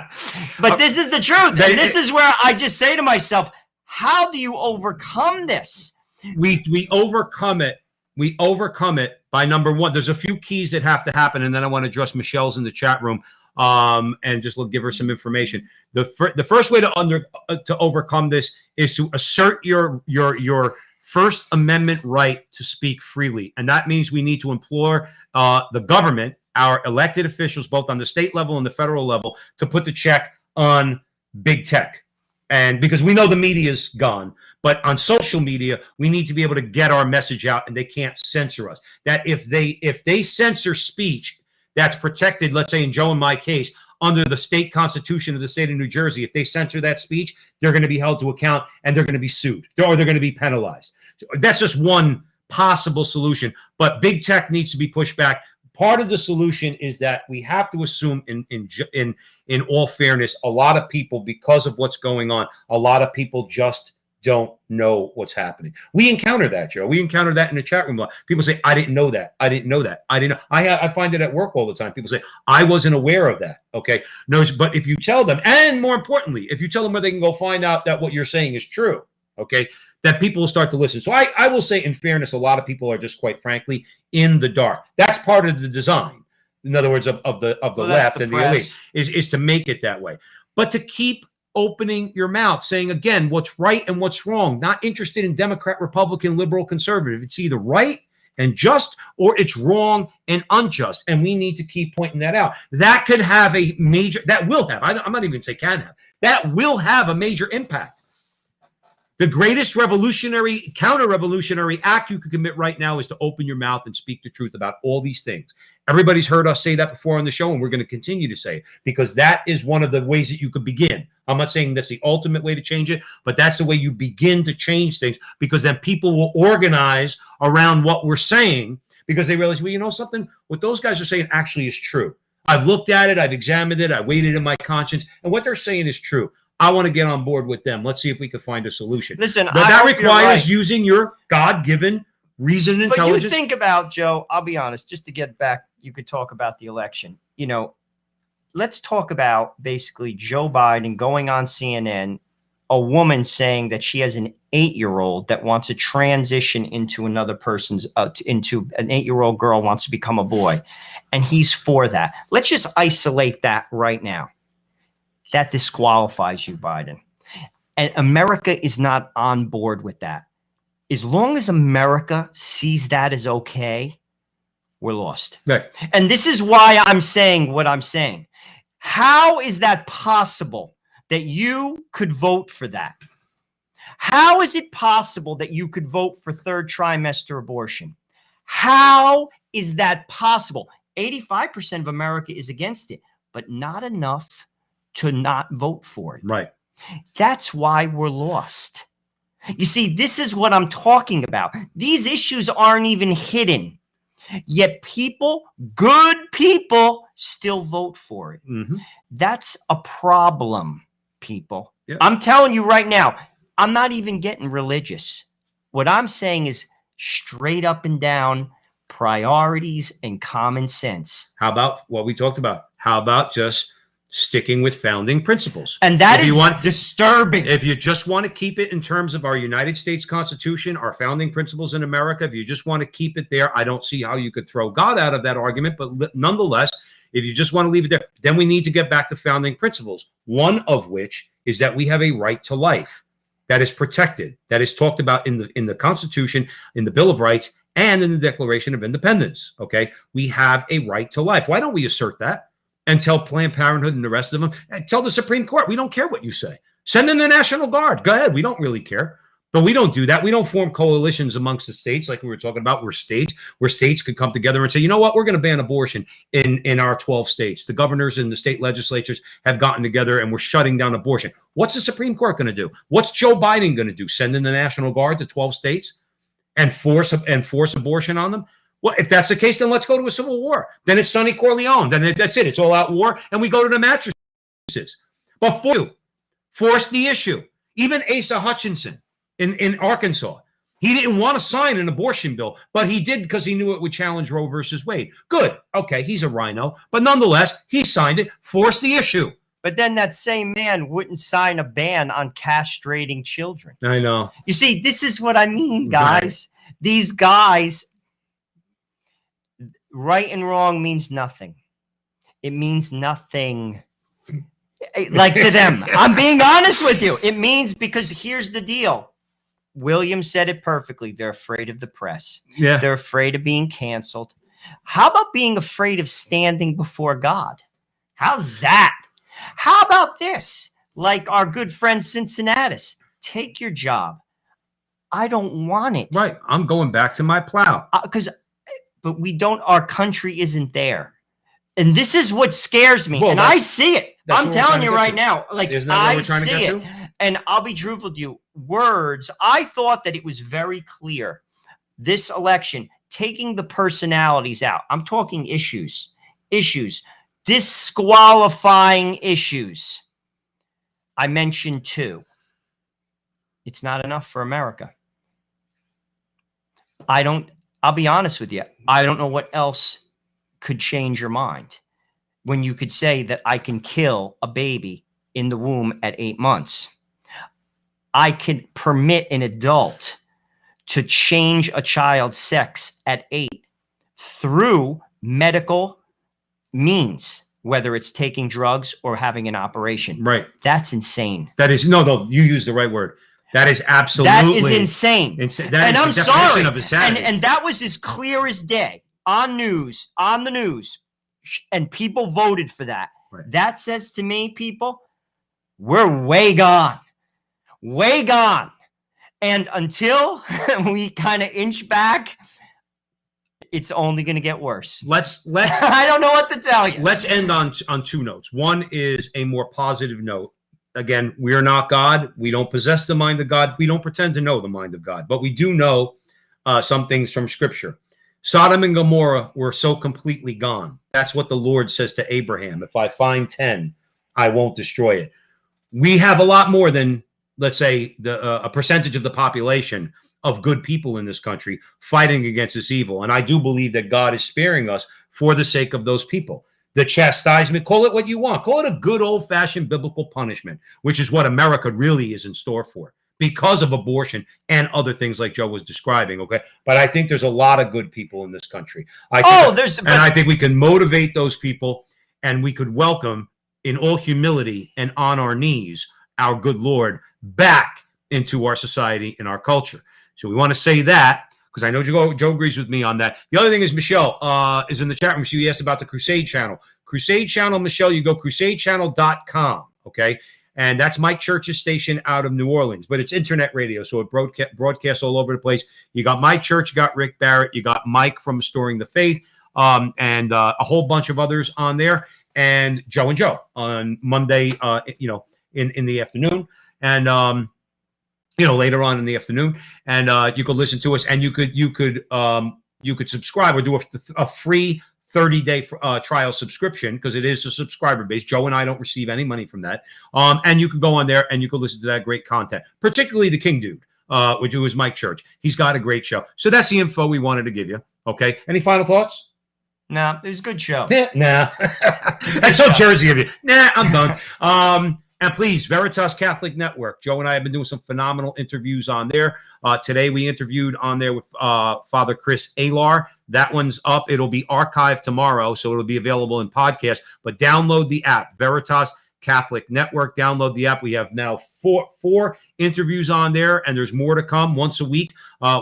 But this is the truth. And this is where I just say to myself, how do you overcome this? We overcome it. We overcome it by, number one, there's a few keys that have to happen. And then I want to address Michelle's in the chat room and just give her some information. The first way to overcome this is to assert your First Amendment right to speak freely. And that means we need to implore the government, our elected officials, both on the state level and the federal level, to put the check on big tech. And because we know the media is gone, but on social media, we need to be able to get our message out, and they can't censor us. That if they censor speech that's protected, let's say in Joe and my case, under the state constitution of the state of New Jersey, if they censor that speech, they're going to be held to account and they're going to be sued, or they're going to be penalized. That's just one possible solution, but big tech needs to be pushed back. Part of the solution is that we have to assume, in all fairness, a lot of people, because of what's going on, a lot of people just don't know what's happening. We encounter that, Joe. We encounter that in the chat room. People say, I didn't know that. I didn't know that. I didn't know. I find it at work all the time. People say, I wasn't aware of that. Okay. No, but if you tell them, and more importantly, if you tell them where they can go find out that what you're saying is true, okay, that people will start to listen. So I will say, in fairness, a lot of people are just, quite frankly, in the dark. That's part of the design. In other words, of the left and the elite is to make it that way. But to keep opening your mouth, saying, again, what's right and what's wrong, not interested in Democrat, Republican, liberal, conservative. It's either right and just, or it's wrong and unjust. And we need to keep pointing that out. That could have a major, that will have, I'm not even going to say can have, that will have a major impact. The greatest revolutionary, counter-revolutionary act you could commit right now is to open your mouth and speak the truth about all these things. Everybody's heard us say that before on the show, and we're going to continue to say it because that is one of the ways that you could begin. I'm not saying that's the ultimate way to change it, but that's the way you begin to change things, because then people will organize around what we're saying because they realize, well, you know something? What those guys are saying actually is true. I've looked at it, I've examined it, I weighed it in my conscience, and what they're saying is true. I want to get on board with them. Let's see if we can find a solution. Listen, but that requires using your God-given reason and intelligence. But you think about, Joe, I'll be honest, just to get back, you could talk about the election. You know, let's talk about basically Joe Biden going on CNN, a woman saying that she has an 8-year-old that wants to transition into another person's, into an 8-year-old girl wants to become a boy. And he's for that. Let's just isolate that right now. That disqualifies you, Biden. And America is not on board with that. As long as America sees that as okay, we're lost. Right. And this is why I'm saying what I'm saying. How is that possible that you could vote for that? How is it possible that you could vote for third trimester abortion? How is that possible? 85% of America is against it, but not enough to not vote for it. Right. That's why we're lost. You see, this is what I'm talking about. These issues aren't even hidden, yet people, good people, still vote for it. Mm-hmm. That's a problem, people. Yeah. I'm telling you right now, I'm not even getting religious. What I'm saying is straight up and down priorities and common sense. How about what we talked about? How about just sticking with founding principles? And that is disturbing. If you just want to keep it in terms of our United States Constitution, our founding principles in America, if you just want to keep it there, I don't see how you could throw God out of that argument. But nonetheless, if you just want to leave it there, then we need to get back to founding principles, one of which is that we have a right to life that is protected, that is talked about in the Constitution, in the Bill of Rights, and in the Declaration of Independence. Okay, we have a right to life. Why don't we assert that and tell Planned Parenthood and the rest of them, and tell the Supreme Court, we don't care what you say. Send in the National Guard. Go ahead. We don't really care. But we don't do that. We don't form coalitions amongst the states like we were talking about, where states could come together and say, you know what, we're going to ban abortion in our 12 states. The governors and the state legislatures have gotten together and we're shutting down abortion. What's the Supreme Court going to do? What's Joe Biden going to do? Send in the National Guard to 12 states and force abortion on them? Well, if that's the case, then let's go to a civil war. Then it's Sonny Corleone. Then that's it. It's all out war. And we go to the mattresses. But force the issue. Even Asa Hutchinson in Arkansas, he didn't want to sign an abortion bill, but he did because he knew it would challenge Roe versus Wade. Good. Okay, he's a rhino. But nonetheless, he signed it. Force the issue. But then that same man wouldn't sign a ban on castrating children. I know. You see, this is what I mean, guys. Right. These guys, right and wrong means nothing. It means nothing. Like to them. I'm being honest with you. It means, because here's the deal. William said it perfectly. They're afraid of the press. Yeah. They're afraid of being canceled. How about being afraid of standing before God? How's that? How about this? Like our good friend Cincinnatus, take your job. I don't want it. Right. I'm going back to my plow. But we don't, our country isn't there. And this is what scares me. Well, and I see it. I'm telling you right now, like I see it. And I'll be truthful with you. Words, I thought that it was very clear. This election, taking the personalities out. I'm talking issues, disqualifying issues. I mentioned 2. It's not enough for America. I'll be honest with you. I don't know what else could change your mind when you could say that I can kill a baby in the womb at 8 months. I can permit an adult to change a child's sex at 8 through medical means, whether it's taking drugs or having an operation. Right. That's insane. That is, no, you used the right word. That is absolutely. That is insane. That is I'm the sorry. definition of insanity. And that was as clear as day on the news. And people voted for that. Right. That says to me, people, we're way gone. Way gone. And until we kind of inch back, it's only going to get worse. Let's I don't know what to tell you. Let's end on two notes. One is a more positive note. Again, we are not God. We don't possess the mind of God. We don't pretend to know the mind of God, but we do know some things from Scripture. Sodom and Gomorrah were so completely gone. That's what the Lord says to Abraham. If I find 10, I won't destroy it. We have a lot more than, let's say, a percentage of the population of good people in this country fighting against this evil. And I do believe that God is sparing us for the sake of those people. The chastisement, call it what you want. Call it a good old-fashioned biblical punishment, which is what America really is in store for because of abortion and other things like Joe was describing, okay? But I think there's a lot of good people in this country. I think we can motivate those people, and we could welcome, in all humility and on our knees, our good Lord back into our society and our culture. So we want to say that, because I know Joe agrees with me on that. The other thing is Michelle is in the chat room. She asked about the Crusade Channel. Crusade Channel, Michelle, you go crusadechannel.com, okay? And that's Mike Church's station out of New Orleans, but it's internet radio, so it broadcasts all over the place. You got my church, you got Rick Barrett, you got Mike from Restoring the Faith, and a whole bunch of others on there, and Joe on Monday, in the afternoon, and later on in the afternoon, and you could listen to us, and you could subscribe or do a free 30-day trial subscription, because it is a subscriber base. Joe and I don't receive any money from that. And you can go on there and you can listen to that great content, particularly the King Dude, which is Mike Church. He's got a great show. So that's the info we wanted to give you. Okay. Any final thoughts? No, it was a good show. Nah. That's so Jersey of you. Nah, I'm done. And please, Veritas Catholic Network. Joe and I have been doing some phenomenal interviews on there. Today we interviewed on there with Father Chris Alar. That one's up. It'll be archived tomorrow, so it'll be available in podcast. But download the app, Veritas Catholic Network. Download the app. We have now four interviews on there, and there's more to come once a week.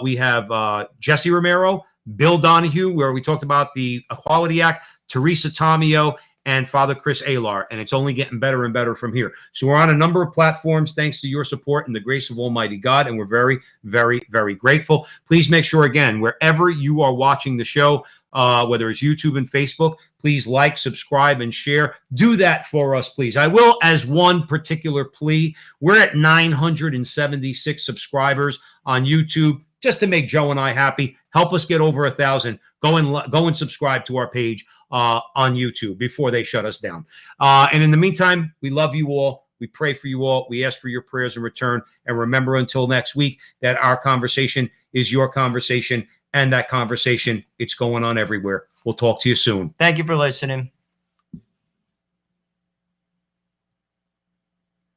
We have Jesse Romero, Bill Donahue, where we talked about the Equality Act, Teresa Tomeo, and Father Chris Alar, and it's only getting better and better from here. So we're on a number of platforms thanks to your support and the grace of Almighty God, and we're very, very, very grateful. Please make sure, again, wherever you are watching the show, whether it's YouTube and Facebook, please like, subscribe, and share. Do that for us, please. I will, as one particular plea, we're at 976 subscribers on YouTube. Just to make Joe and I happy, help us get over 1,000. Go and subscribe to our page on YouTube before they shut us down. And in the meantime, we love you all. We pray for you all. We ask for your prayers in return. And remember, until next week, that our conversation is your conversation. And that conversation, it's going on everywhere. We'll talk to you soon. Thank you for listening.